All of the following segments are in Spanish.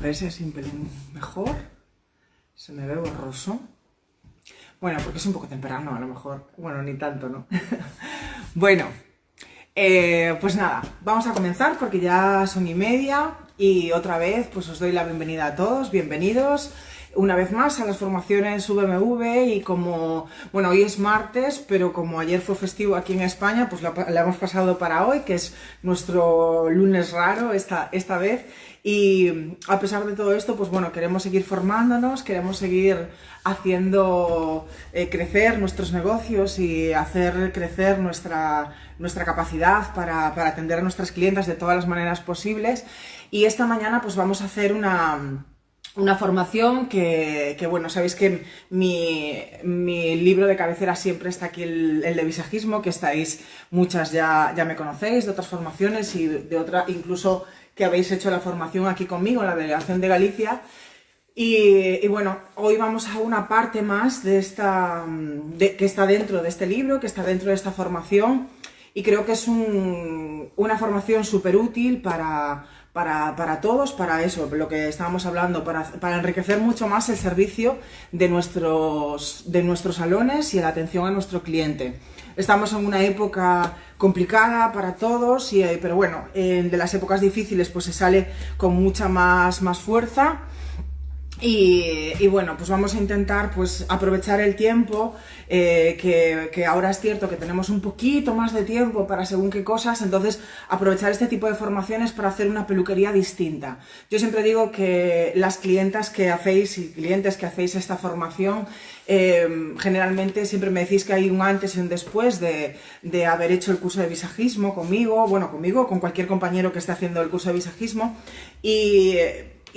ver si así un pelín mejor. Se me ve borroso. Bueno, porque es un poco temprano a lo mejor. Bueno, ni tanto, ¿no? Bueno, pues nada, vamos a comenzar porque ya son 1:30 y otra vez pues os doy la bienvenida a todos, bienvenidos una vez más a las formaciones VMV y como, bueno, hoy es martes, pero como ayer fue festivo aquí en España, pues la hemos pasado para hoy, que es nuestro lunes raro esta vez. Y a pesar de todo esto, pues bueno, queremos seguir formándonos, queremos seguir haciendo crecer nuestros negocios y hacer crecer nuestra capacidad para atender a nuestras clientas de todas las maneras posibles. Y esta mañana pues vamos a hacer una formación que bueno, sabéis que mi libro de cabecera siempre está aquí, el de visajismo, que estáis, muchas ya me conocéis de otras formaciones y de otra, incluso que habéis hecho la formación aquí conmigo en la delegación de Galicia. Y bueno, hoy vamos a una parte más de que está dentro de este libro, que está dentro de esta formación, y creo que es una formación súper útil para todos, para eso, lo que estábamos hablando, para enriquecer mucho más el servicio de nuestros salones y la atención a nuestro cliente. Estamos en una época complicada para todos, pero bueno, de las épocas difíciles pues se sale con mucha más fuerza. Y bueno, pues vamos a intentar pues aprovechar el tiempo, que ahora es cierto que tenemos un poquito más de tiempo para según qué cosas, entonces aprovechar este tipo de formaciones para hacer una peluquería distinta. Yo siempre digo que las clientas que hacéis y clientes que hacéis esta formación, generalmente siempre me decís que hay un antes y un después de haber hecho el curso de visajismo conmigo, con cualquier compañero que esté haciendo el curso de visajismo,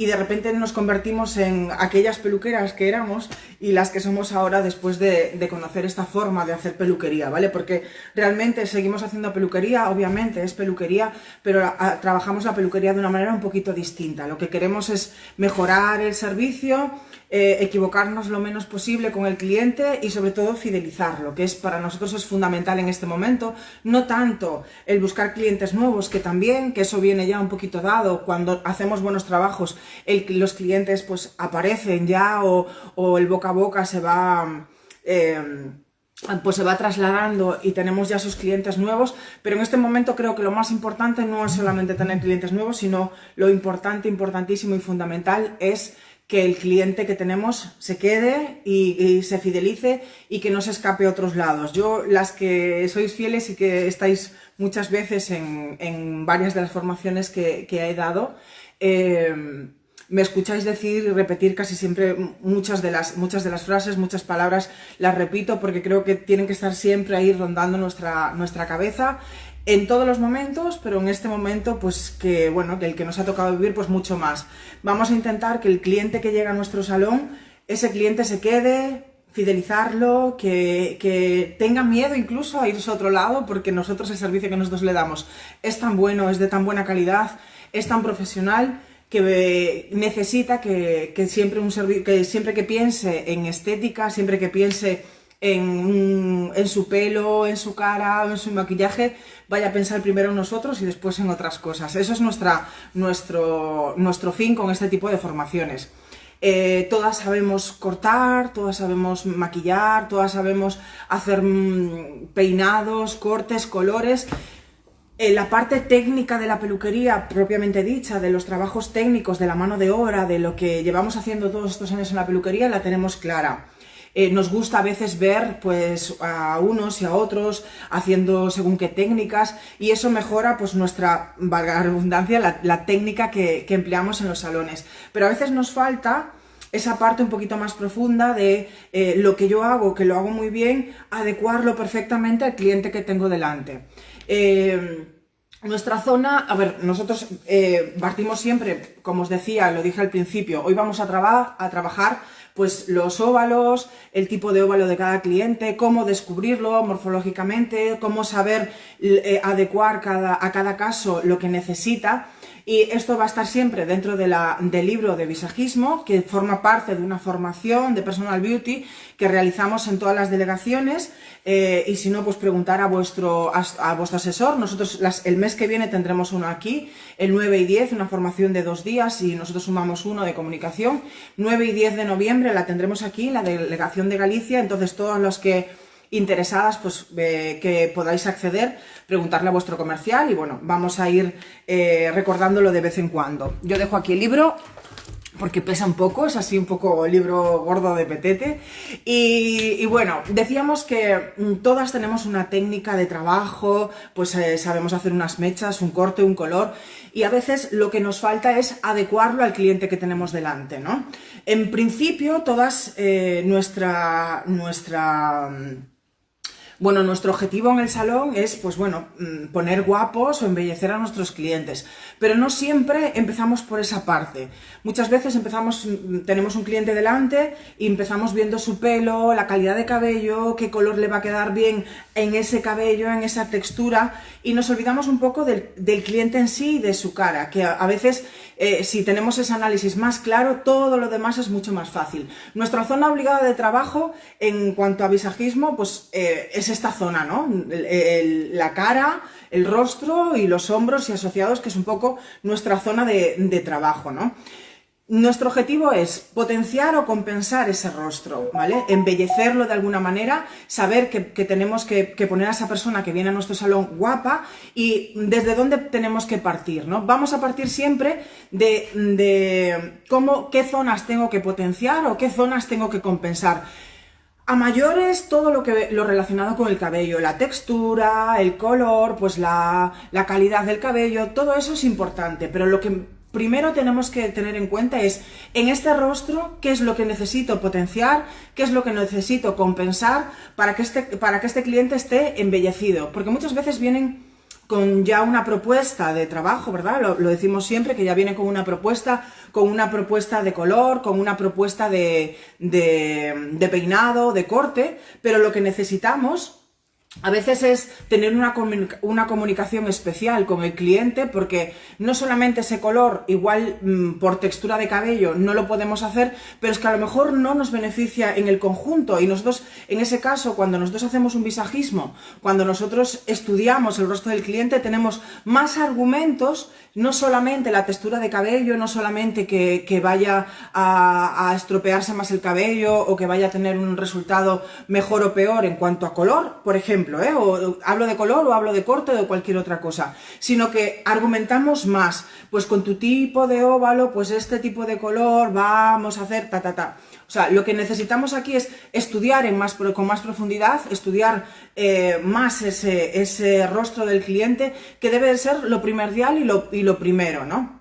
y de repente nos convertimos en aquellas peluqueras que éramos y las que somos ahora después de conocer esta forma de hacer peluquería, ¿vale? Porque realmente seguimos haciendo peluquería, obviamente es peluquería, pero trabajamos la peluquería de una manera un poquito distinta. Lo que queremos es mejorar el servicio, equivocarnos lo menos posible con el cliente y sobre todo fidelizarlo, que para nosotros es fundamental en este momento. No tanto el buscar clientes nuevos, que también, que eso viene ya un poquito dado, cuando hacemos buenos trabajos, los clientes pues aparecen ya o el boca a boca se va trasladando y tenemos ya esos clientes nuevos, pero en este momento creo que lo más importante no es solamente tener clientes nuevos, sino lo importantísimo y fundamental es que el cliente que tenemos se quede y se fidelice y que no se escape a otros lados. Yo, las que sois fieles y que estáis muchas veces en varias de las formaciones que he dado, me escucháis decir y repetir casi siempre muchas de las frases, muchas palabras, las repito porque creo que tienen que estar siempre ahí rondando nuestra cabeza en todos los momentos, pero en este momento pues que bueno, que el que nos ha tocado vivir pues mucho más. Vamos a intentar que el cliente que llega a nuestro salón, ese cliente se quede, fidelizarlo, que tenga miedo incluso a irse a otro lado, porque nosotros el servicio que nosotros le damos es tan bueno, es de tan buena calidad, es tan profesional, que necesita que siempre que piense en estética, siempre que piense en su pelo, en su cara, en su maquillaje, vaya a pensar primero en nosotros y después en otras cosas. Eso es nuestro fin con este tipo de formaciones. Todas sabemos cortar, todas sabemos maquillar, todas sabemos hacer peinados, cortes, colores. La parte técnica de la peluquería, propiamente dicha, de los trabajos técnicos, de la mano de obra, de lo que llevamos haciendo todos estos años en la peluquería, la tenemos clara. Nos gusta a veces ver pues a unos y a otros haciendo según qué técnicas y eso mejora pues nuestra, valga la redundancia, la técnica que empleamos en los salones. Pero a veces nos falta esa parte un poquito más profunda de lo que yo hago, que lo hago muy bien, adecuarlo perfectamente al cliente que tengo delante. Nuestra zona, a ver, nosotros partimos siempre, como os decía, lo dije al principio, hoy vamos a trabajar pues los óvalos, el tipo de óvalo de cada cliente, cómo descubrirlo morfológicamente, cómo saber adecuar a cada caso lo que necesita. Y esto va a estar siempre dentro del libro de visajismo, que forma parte de una formación de Personal Beauty que realizamos en todas las delegaciones, y si no, pues preguntar a vuestro asesor. Nosotros el mes que viene tendremos uno aquí, el 9 y 10, una formación de 2 días, y nosotros sumamos uno de comunicación. 9 y 10 de noviembre la tendremos aquí, en la delegación de Galicia. Entonces todos los que interesadas, pues que podáis acceder, preguntarle a vuestro comercial, y bueno, vamos a ir recordándolo de vez en cuando. Yo dejo aquí el libro porque pesa un poco, es así un poco libro gordo de petete. Y bueno, decíamos que todas tenemos una técnica de trabajo, pues sabemos hacer unas mechas, un corte, un color, y a veces lo que nos falta es adecuarlo al cliente que tenemos delante, ¿no? En principio, todas nuestro objetivo en el salón es, pues bueno, poner guapos o embellecer a nuestros clientes, pero no siempre empezamos por esa parte. Muchas veces tenemos un cliente delante y empezamos viendo su pelo, la calidad de cabello, qué color le va a quedar bien en ese cabello, en esa textura, y nos olvidamos un poco del cliente en sí y de su cara, que a veces si tenemos ese análisis más claro, todo lo demás es mucho más fácil. Nuestra zona obligada de trabajo en cuanto a visajismo, pues es esta zona, ¿no? La cara, el rostro y los hombros y asociados, que es un poco nuestra zona de trabajo, ¿no? Nuestro objetivo es potenciar o compensar ese rostro, ¿vale? Embellecerlo de alguna manera, saber que tenemos que poner a esa persona que viene a nuestro salón guapa, y desde dónde tenemos que partir, ¿no? Vamos a partir siempre de qué zonas tengo que potenciar o qué zonas tengo que compensar. A mayores, todo lo relacionado con el cabello, la textura, el color, pues la calidad del cabello, todo eso es importante, pero lo que primero tenemos que tener en cuenta es, en este rostro, qué es lo que necesito potenciar, qué es lo que necesito compensar para que este cliente esté embellecido, porque muchas veces vienen con ya una propuesta de trabajo, ¿verdad? Lo decimos siempre, que ya viene con una propuesta de color, con una propuesta de peinado, de corte, pero lo que necesitamos a veces es tener una comunicación especial con el cliente, porque no solamente ese color, igual por textura de cabello no lo podemos hacer, pero es que a lo mejor no nos beneficia en el conjunto, y nosotros, en ese caso, cuando nosotros hacemos un visajismo, cuando nosotros estudiamos el rostro del cliente, tenemos más argumentos, no solamente la textura de cabello, no solamente que vaya a estropearse más el cabello o que vaya a tener un resultado mejor o peor en cuanto a color, por ejemplo, o hablo de color o hablo de corte o de cualquier otra cosa, sino que argumentamos más, pues con tu tipo de óvalo, pues este tipo de color, vamos a hacer O sea, lo que necesitamos aquí es estudiar con más profundidad, estudiar más ese rostro del cliente, que debe de ser lo primordial y lo primero, ¿no?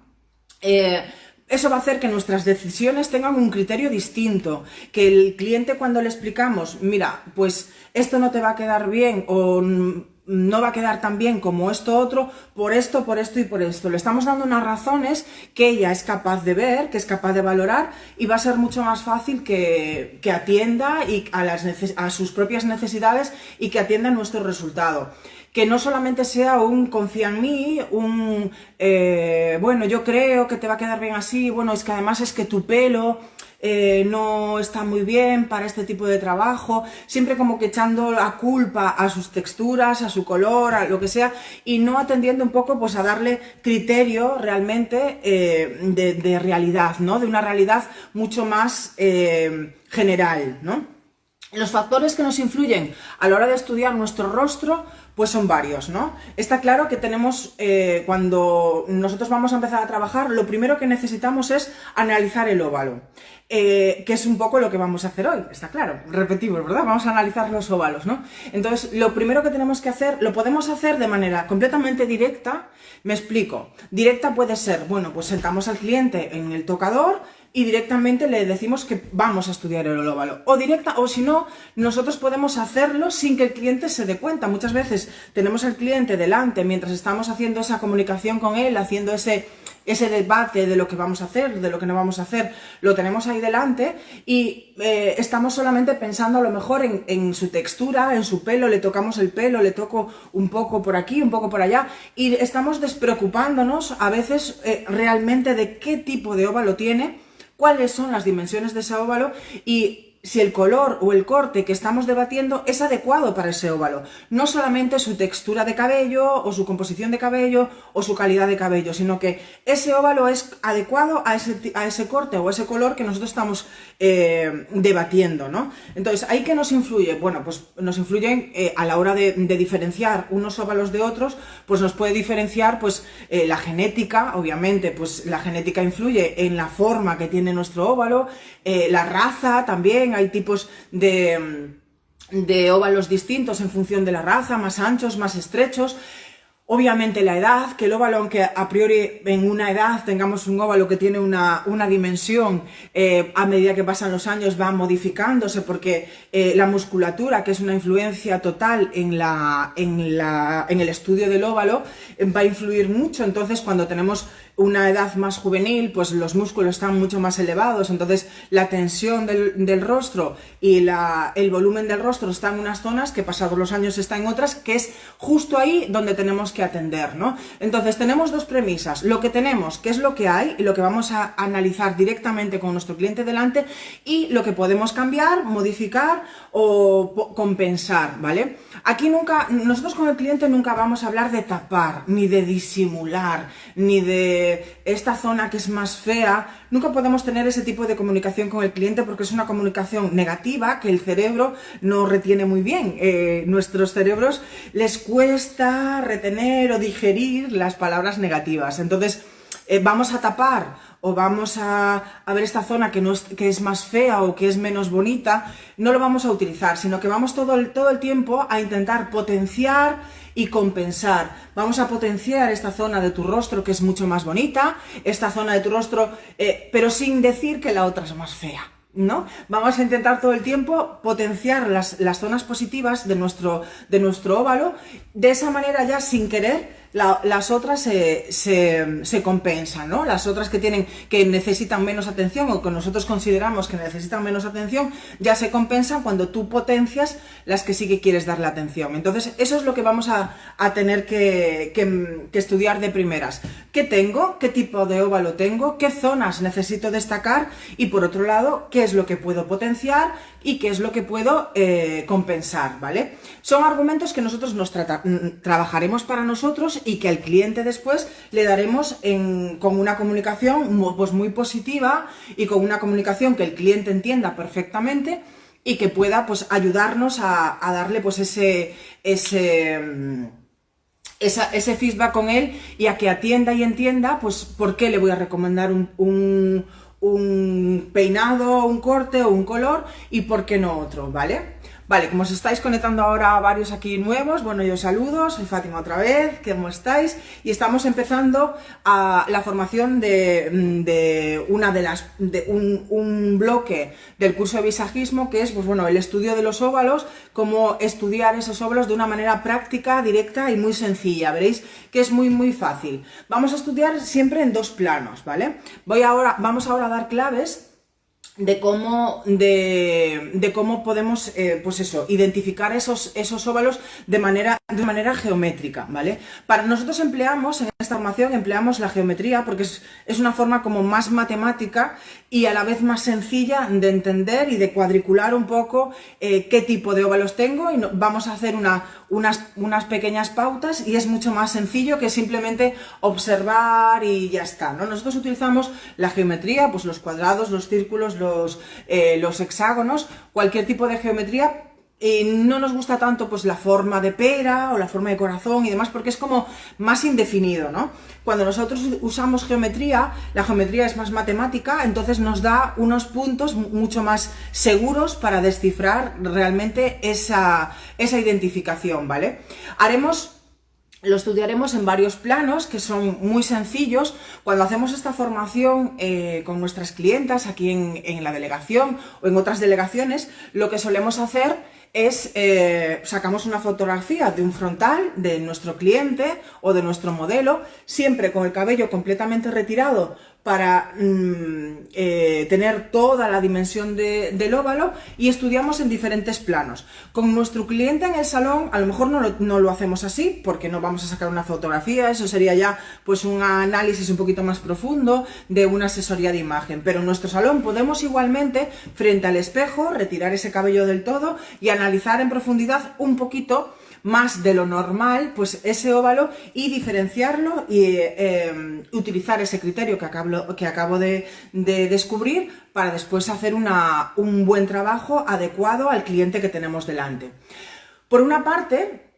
Eso va a hacer que nuestras decisiones tengan un criterio distinto, que el cliente, cuando le explicamos, mira, pues esto no te va a quedar bien, o no va a quedar tan bien como esto otro, por esto y por esto. Le estamos dando unas razones que ella es capaz de ver, que es capaz de valorar, y va a ser mucho más fácil que atienda a sus propias necesidades, y que atienda nuestro resultado. Que no solamente sea un confía en mí, bueno, yo creo que te va a quedar bien así, bueno, es que además es que tu pelo no está muy bien para este tipo de trabajo, siempre como que echando la culpa a sus texturas, a su color, a lo que sea, y no atendiendo un poco, pues, a darle criterio realmente de realidad, ¿no? De una realidad mucho más general, ¿no? Los factores que nos influyen a la hora de estudiar nuestro rostro, pues son varios, ¿no? Está claro que tenemos, cuando nosotros vamos a empezar a trabajar, lo primero que necesitamos es analizar el óvalo, que es un poco lo que vamos a hacer hoy, está claro, repetimos, ¿verdad? Vamos a analizar los óvalos, ¿no? Entonces, lo primero que tenemos que hacer, lo podemos hacer de manera completamente directa. Me explico. Directa puede ser, bueno, pues sentamos al cliente en el tocador y directamente le decimos que vamos a estudiar el óvalo. O si no, nosotros podemos hacerlo sin que el cliente se dé cuenta. Muchas veces tenemos al cliente delante mientras estamos haciendo esa comunicación con él, haciendo ese ese debate de lo que vamos a hacer, de lo que no vamos a hacer, lo tenemos ahí delante y estamos solamente pensando a lo mejor en su textura, en su pelo, le tocamos el pelo, le toco un poco por aquí, un poco por allá y estamos despreocupándonos a veces realmente de qué tipo de óvalo tiene, cuáles son las dimensiones de ese óvalo y si el color o el corte que estamos debatiendo es adecuado para ese óvalo. No solamente su textura de cabello o su composición de cabello o su calidad de cabello, sino que ese óvalo es adecuado a ese corte o ese color que nosotros estamos debatiendo, ¿no? Entonces, ¿ahí qué nos influye? Bueno, pues nos influye a la hora de diferenciar unos óvalos de otros, pues nos puede diferenciar pues la genética, obviamente, pues la genética influye en la forma que tiene nuestro óvalo, la raza también, hay tipos de óvalos distintos en función de la raza, más anchos, más estrechos. Obviamente la edad, que el óvalo, aunque a priori en una edad tengamos un óvalo que tiene una dimensión, a medida que pasan los años va modificándose porque la musculatura, que es una influencia total en el estudio del óvalo, va a influir mucho. Entonces, cuando tenemos una edad más juvenil, pues los músculos están mucho más elevados, entonces la tensión del rostro y el volumen del rostro está en unas zonas que pasados los años está en otras, que es justo ahí donde tenemos que atender, ¿no? Entonces tenemos dos premisas: lo que tenemos, que es lo que hay y lo que vamos a analizar directamente con nuestro cliente delante, y lo que podemos cambiar, modificar o compensar, ¿vale? Aquí nosotros con el cliente nunca vamos a hablar de tapar, ni de disimular, ni de esta zona que es más fea. Nunca podemos tener ese tipo de comunicación con el cliente porque es una comunicación negativa que el cerebro no retiene muy bien. Nuestros cerebros les cuesta retener o digerir las palabras negativas. Entonces, vamos a tapar o vamos a ver esta zona que es más fea o que es menos bonita, no lo vamos a utilizar, sino que vamos todo el tiempo a intentar potenciar y compensar. Vamos a potenciar esta zona de tu rostro que es mucho más bonita, esta zona de tu rostro, pero sin decir que la otra es más fea, ¿no? Vamos a intentar todo el tiempo potenciar las zonas positivas de nuestro óvalo. De esa manera, ya sin querer, las otras se compensan, ¿no? Las otras que necesitan menos atención o que nosotros consideramos que necesitan menos atención, ya se compensan cuando tú potencias las que sí que quieres darle atención. Entonces, eso es lo que vamos a tener que estudiar de primeras. ¿Qué tengo? ¿Qué tipo de óvalo tengo? ¿Qué zonas necesito destacar? Y por otro lado, ¿qué es lo que puedo potenciar y qué es lo que puedo compensar, ¿vale? Son argumentos que nosotros trabajaremos para nosotros y que al cliente después le daremos con una comunicación pues muy positiva y con una comunicación que el cliente entienda perfectamente y que pueda pues ayudarnos a darle pues ese feedback con él y a que atienda y entienda pues por qué le voy a recomendar un peinado, un corte o un color y por qué no otro, ¿vale? Vale, como os estáis conectando ahora varios aquí nuevos, bueno, yo saludo, soy Fátima otra vez, ¿cómo estáis? Y estamos empezando la formación de un bloque del curso de visajismo, que es, pues bueno, el estudio de los óvalos, cómo estudiar esos óvalos de una manera práctica, directa y muy sencilla. Veréis que es muy, muy fácil. Vamos a estudiar siempre en dos planos, ¿vale? Vamos ahora a dar claves de cómo podemos pues eso, identificar esos óvalos de manera geométrica, ¿vale? Nosotros empleamos en esta formación la geometría porque es una forma como más matemática y a la vez más sencilla de entender y de cuadricular un poco qué tipo de óvalos tengo, y vamos a hacer unas pequeñas pautas y es mucho más sencillo que simplemente observar y ya está, ¿no? Nosotros utilizamos la geometría, pues los cuadrados, los círculos, los hexágonos, cualquier tipo de geometría. No nos gusta tanto pues la forma de pera o la forma de corazón y demás porque es como más indefinido, ¿no? Cuando nosotros usamos geometría, la geometría es más matemática, entonces nos da unos puntos mucho más seguros para descifrar realmente esa identificación, ¿vale? Lo estudiaremos en varios planos que son muy sencillos. Cuando hacemos esta formación con nuestras clientas aquí en la delegación o en otras delegaciones, lo que solemos hacer es, sacamos una fotografía de un frontal de nuestro cliente o de nuestro modelo, siempre con el cabello completamente retirado para tener toda la dimensión del óvalo, y estudiamos en diferentes planos. Con nuestro cliente en el salón a lo mejor no lo hacemos así, porque no vamos a sacar una fotografía, eso sería ya pues un análisis un poquito más profundo de una asesoría de imagen, pero en nuestro salón podemos igualmente frente al espejo retirar ese cabello del todo y analizar en profundidad un poquito más de lo normal, pues ese óvalo, y diferenciarlo y utilizar ese criterio que acabo de descubrir para después hacer un buen trabajo adecuado al cliente que tenemos delante. Por una parte,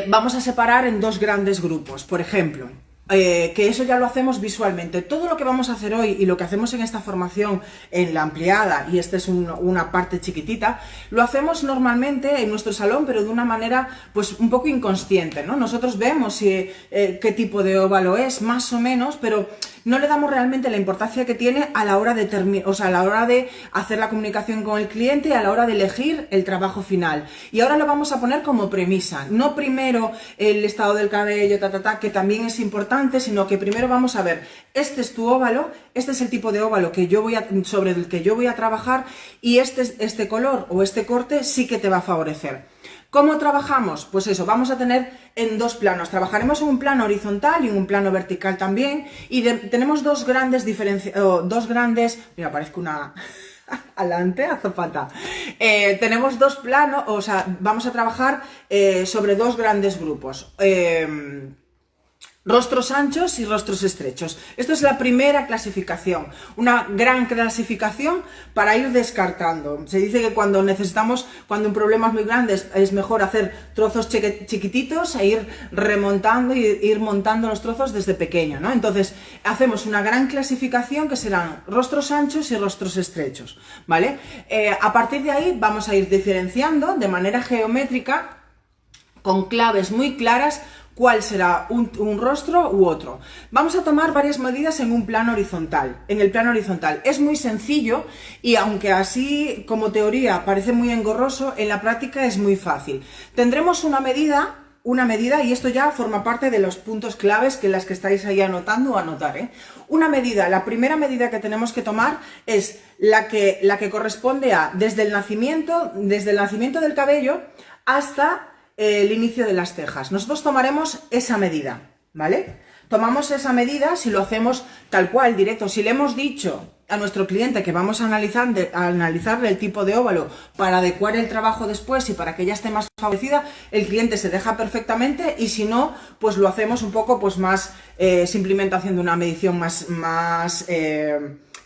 vamos a separar en dos grandes grupos, por ejemplo, que eso ya lo hacemos visualmente. Todo lo que vamos a hacer hoy y lo que hacemos en esta formación, en la ampliada, y esta es una parte chiquitita, lo hacemos normalmente en nuestro salón, pero de una manera pues un poco inconsciente, ¿no? Nosotros vemos qué tipo de óvalo es, más o menos, pero no le damos realmente la importancia que tiene a la hora de hacer la comunicación con el cliente y a la hora de elegir el trabajo final. Y ahora lo vamos a poner como premisa, no primero el estado del cabello, que también es importante, sino que primero vamos a ver, este es tu óvalo, este es el tipo de óvalo sobre el que yo voy a trabajar, y este color o este corte sí que te va a favorecer. ¿Cómo trabajamos? Pues eso, vamos a tener en dos planos. Trabajaremos en un plano horizontal y en un plano vertical también, y tenemos dos grandes mira, parezco una adelante, azafata. Tenemos dos planos, o sea, vamos a trabajar sobre dos grandes grupos. Rostros anchos y rostros estrechos. Esto es la primera clasificación, una gran clasificación para ir descartando. Se dice que cuando un problema es muy grande, es mejor hacer trozos chiquititos e ir remontando y ir montando los trozos desde pequeño, ¿no? Entonces, hacemos una gran clasificación que serán rostros anchos y rostros estrechos, ¿vale? A partir de ahí vamos a ir diferenciando de manera geométrica, con claves muy claras, cuál será un rostro u otro. Vamos a tomar varias medidas en un plano horizontal. En el plano horizontal es muy sencillo, y aunque así como teoría parece muy engorroso, en la práctica es muy fácil. Tendremos una medida, y esto ya forma parte de los puntos claves que las que estáis ahí anotando o anotar, ¿eh? Una medida, la primera medida que tenemos que tomar es la que corresponde a desde el nacimiento del cabello hasta el inicio de las cejas. Nosotros tomaremos esa medida, ¿vale? Tomamos esa medida si lo hacemos tal cual, directo. Si le hemos dicho a nuestro cliente que vamos a analizarle el tipo de óvalo para adecuar el trabajo después y para que ella esté más favorecida, el cliente se deja perfectamente, y si no, pues lo hacemos un poco pues más simplemente haciendo una medición más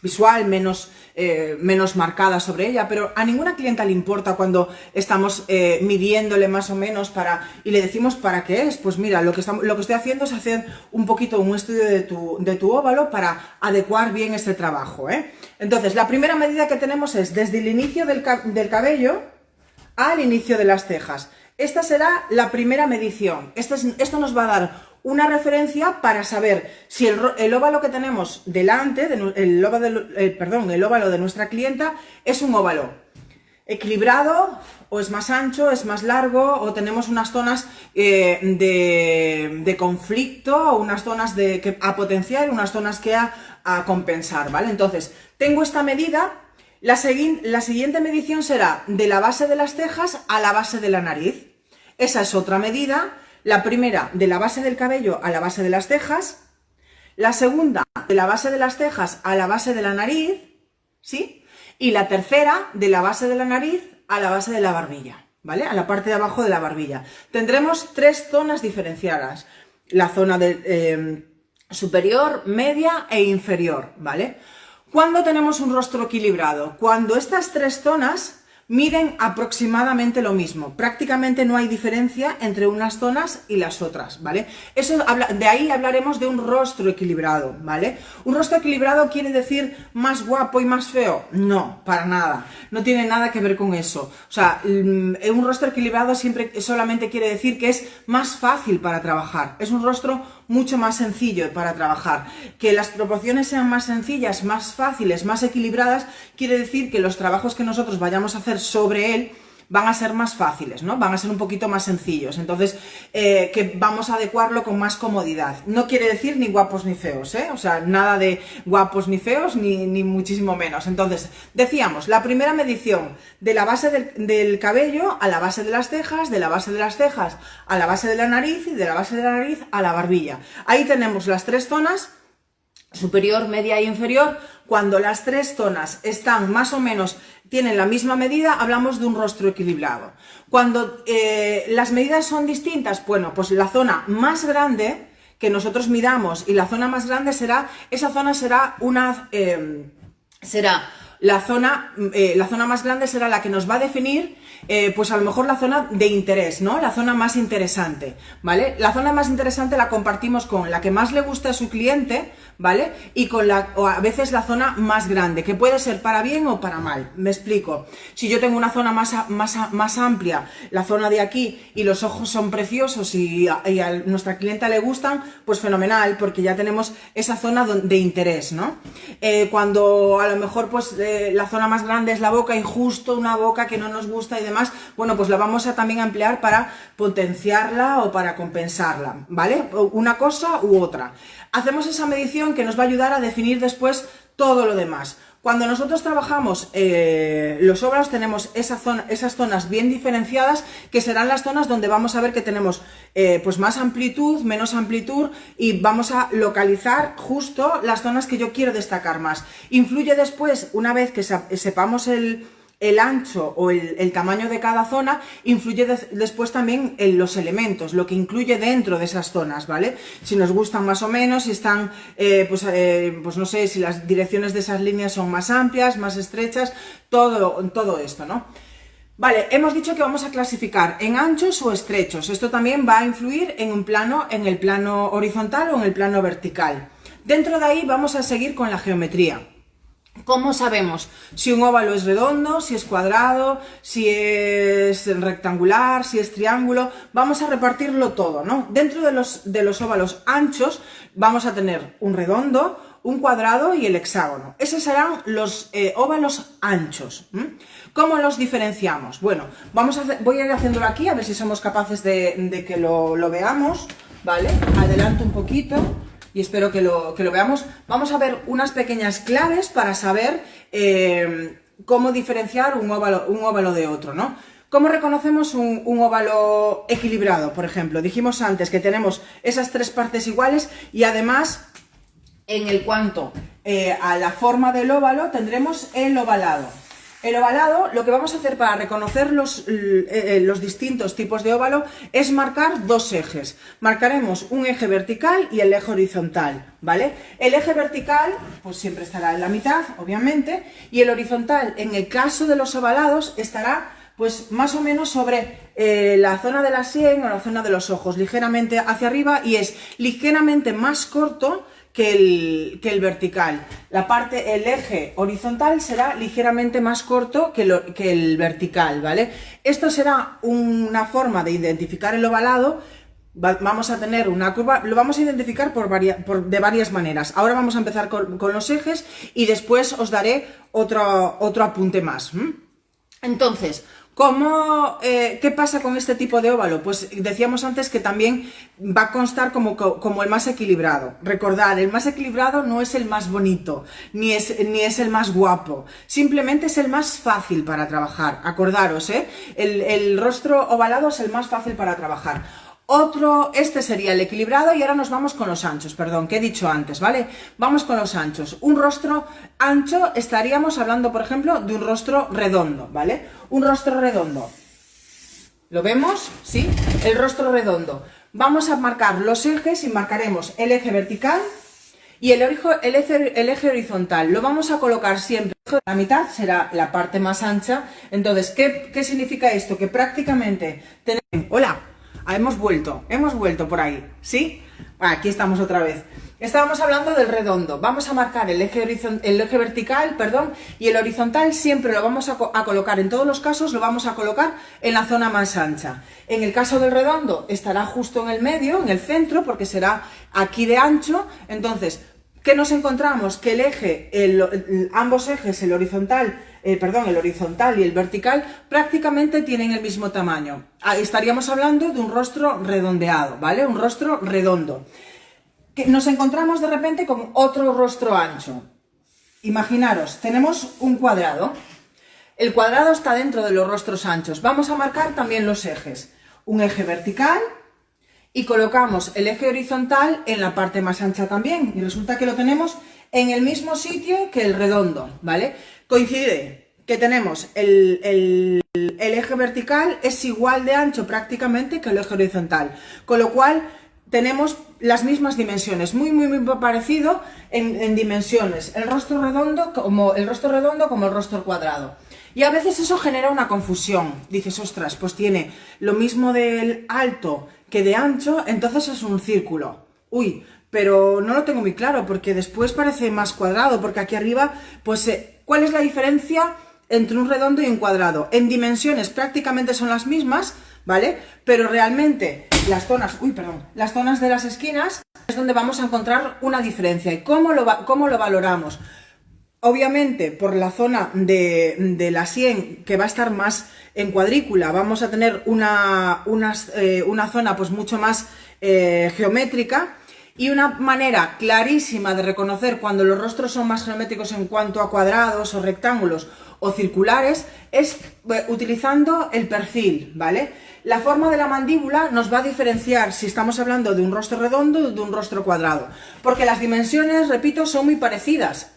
visual, menos marcada sobre ella, pero a ninguna clienta le importa cuando estamos midiéndole más o menos y le decimos para qué es. Pues mira, lo que estoy haciendo es hacer un poquito un estudio de tu óvalo para adecuar bien este trabajo, ¿eh? Entonces, la primera medida que tenemos es desde el inicio del cabello al inicio de las cejas. Esta será la primera medición. Esto nos va a dar una referencia para saber si el óvalo que tenemos delante, el óvalo de nuestra clienta, es un óvalo equilibrado, o es más ancho, es más largo, o tenemos unas zonas de conflicto, o unas zonas a potenciar, unas zonas que a compensar, ¿vale? Entonces, tengo esta medida. La siguiente medición será de la base de las cejas a la base de la nariz. Esa es otra medida. La primera, de la base del cabello a la base de las cejas. La segunda, de la base de las cejas a la base de la nariz, ¿sí? Y la tercera, de la base de la nariz a la base de la barbilla, ¿vale? A la parte de abajo de la barbilla. Tendremos tres zonas diferenciadas. La zona superior, media e inferior, ¿vale? ¿Cuándo tenemos un rostro equilibrado? Cuando estas tres zonas miden aproximadamente lo mismo. Prácticamente no hay diferencia entre unas zonas y las otras, ¿vale? De ahí hablaremos de un rostro equilibrado, ¿vale? ¿Un rostro equilibrado quiere decir más guapo y más feo? No, para nada. No tiene nada que ver con eso. O sea, un rostro equilibrado solamente quiere decir que es más fácil para trabajar. Es un rostro mucho más sencillo para trabajar. Que las proporciones sean más sencillas, más fáciles, más equilibradas, quiere decir que los trabajos que nosotros vayamos a hacer sobre él van a ser más fáciles, ¿no? Van a ser un poquito más sencillos, entonces que vamos a adecuarlo con más comodidad. No quiere decir ni guapos ni feos, ¿eh? O sea, nada de guapos ni feos, ni muchísimo menos. Entonces, decíamos, la primera medición de la base del cabello a la base de las cejas, de la base de las cejas a la base de la nariz y de la base de la nariz a la barbilla. Ahí tenemos las tres zonas, superior, media e inferior. Cuando las tres zonas están más o menos, tienen la misma medida, hablamos de un rostro equilibrado. Cuando las medidas son distintas, bueno, pues la zona más grande que nosotros midamos y la zona más grande será, esa zona será una, la zona más grande será la que nos va a definir, pues a lo mejor la zona de interés, ¿no? La zona más interesante, ¿vale? La zona más interesante la compartimos con la que más le gusta a su cliente, ¿vale? Y con o a veces la zona más grande, que puede ser para bien o para mal. Me explico. Si yo tengo una zona más amplia, la zona de aquí, y los ojos son preciosos y a nuestra clienta le gustan, pues fenomenal, porque ya tenemos esa zona de interés, ¿no? Cuando a lo mejor pues la zona más grande es la boca y justo una boca que no nos gusta y demás, bueno, pues la vamos a también emplear para potenciarla o para compensarla, ¿vale? Una cosa u otra. Hacemos esa medición que nos va a ayudar a definir después todo lo demás. Cuando nosotros trabajamos los óvalos tenemos esas zonas bien diferenciadas, que serán las zonas donde vamos a ver que tenemos pues más amplitud, menos amplitud, y vamos a localizar justo las zonas que yo quiero destacar más. Influye después, una vez que sepamos el ancho o el tamaño de cada zona, influye después también en los elementos, lo que incluye dentro de esas zonas, ¿vale? Si nos gustan más o menos, si están, pues no sé, si las direcciones de esas líneas son más amplias, más estrechas, todo esto, ¿no? Vale, hemos dicho que vamos a clasificar en anchos o estrechos. Esto también va a influir en el plano horizontal o en el plano vertical. Dentro de ahí vamos a seguir con la geometría. ¿Cómo sabemos si un óvalo es redondo, si es cuadrado, si es rectangular, si es triángulo? Vamos a repartirlo todo, ¿no? Dentro de los óvalos anchos vamos a tener un redondo, un cuadrado y el hexágono. Esos serán los óvalos anchos. ¿Cómo los diferenciamos? Bueno, voy a ir haciéndolo aquí, a ver si somos capaces de que lo veamos, ¿vale? Adelanto un poquito y espero que lo veamos. Vamos a ver unas pequeñas claves para saber cómo diferenciar un óvalo de otro, ¿no? ¿Cómo reconocemos un óvalo equilibrado, por ejemplo? Dijimos antes que tenemos esas tres partes iguales y además, en cuanto a la forma del óvalo, tendremos el ovalado. El ovalado, lo que vamos a hacer para reconocer los distintos tipos de óvalo es marcar dos ejes. Marcaremos un eje vertical y el eje horizontal, ¿vale? El eje vertical, pues siempre estará en la mitad, obviamente, y el horizontal, en el caso de los ovalados, estará pues más o menos sobre la zona de la sien o la zona de los ojos, ligeramente hacia arriba, y es ligeramente más corto que el vertical. El eje horizontal será ligeramente más corto que el vertical, ¿vale? Esto será una forma de identificar el ovalado. Vamos a tener una curva, lo vamos a identificar de varias maneras. Ahora vamos a empezar con los ejes y después os daré otro apunte más. Entonces, ¿qué pasa con este tipo de óvalo? Pues decíamos antes que también va a constar como el más equilibrado. Recordad, el más equilibrado no es el más bonito, ni es el más guapo, simplemente es el más fácil para trabajar. Acordaros, el rostro ovalado es el más fácil para trabajar. Este sería el equilibrado y ahora nos vamos con los anchos, perdón, que he dicho antes, ¿vale? Vamos con los anchos. Un rostro ancho, estaríamos hablando, por ejemplo, de un rostro redondo, ¿vale? Un rostro redondo. ¿Lo vemos? ¿Sí? El rostro redondo. Vamos a marcar los ejes y marcaremos el eje vertical y el eje horizontal. Lo vamos a colocar siempre. La mitad será la parte más ancha. Entonces, ¿qué significa esto? Que prácticamente tenemos... ¡Hola! Hemos vuelto por ahí, ¿sí? Aquí estamos otra vez. Estábamos hablando del redondo. Vamos a marcar el eje vertical, perdón, y el horizontal siempre lo vamos a colocar, en todos los casos lo vamos a colocar en la zona más ancha. En el caso del redondo estará justo en el medio, en el centro, porque será aquí de ancho. Entonces, ¿qué nos encontramos? Que ambos ejes, el horizontal el horizontal y el vertical prácticamente tienen el mismo tamaño. Estaríamos hablando de un rostro redondeado, ¿vale? Un rostro redondo. Que nos encontramos de repente con otro rostro ancho. Imaginaros, tenemos un cuadrado. El cuadrado está dentro de los rostros anchos. Vamos a marcar también los ejes. Un eje vertical y colocamos el eje horizontal en la parte más ancha también. Y resulta que lo tenemos en el mismo sitio que el redondo, ¿vale? Coincide que tenemos el eje vertical es igual de ancho prácticamente que el eje horizontal. Con lo cual tenemos las mismas dimensiones, muy parecido en dimensiones, el rostro redondo como el rostro cuadrado. Y a veces eso genera una confusión. Dices, ostras, pues tiene lo mismo del alto que de ancho, entonces es un círculo. Uy, pero no lo tengo muy claro porque después parece más cuadrado, porque aquí arriba, pues, ¿cuál es la diferencia entre un redondo y un cuadrado? En dimensiones prácticamente son las mismas, ¿vale? Pero realmente las zonas de las esquinas es donde vamos a encontrar una diferencia. ¿Y cómo lo valoramos? Obviamente, por la zona de la sien, que va a estar más en cuadrícula, vamos a tener una zona pues mucho más geométrica, y una manera clarísima de reconocer cuando los rostros son más geométricos en cuanto a cuadrados o rectángulos o circulares es utilizando el perfil, ¿vale? La forma de la mandíbula nos va a diferenciar si estamos hablando de un rostro redondo o de un rostro cuadrado, porque las dimensiones, repito, son muy parecidas.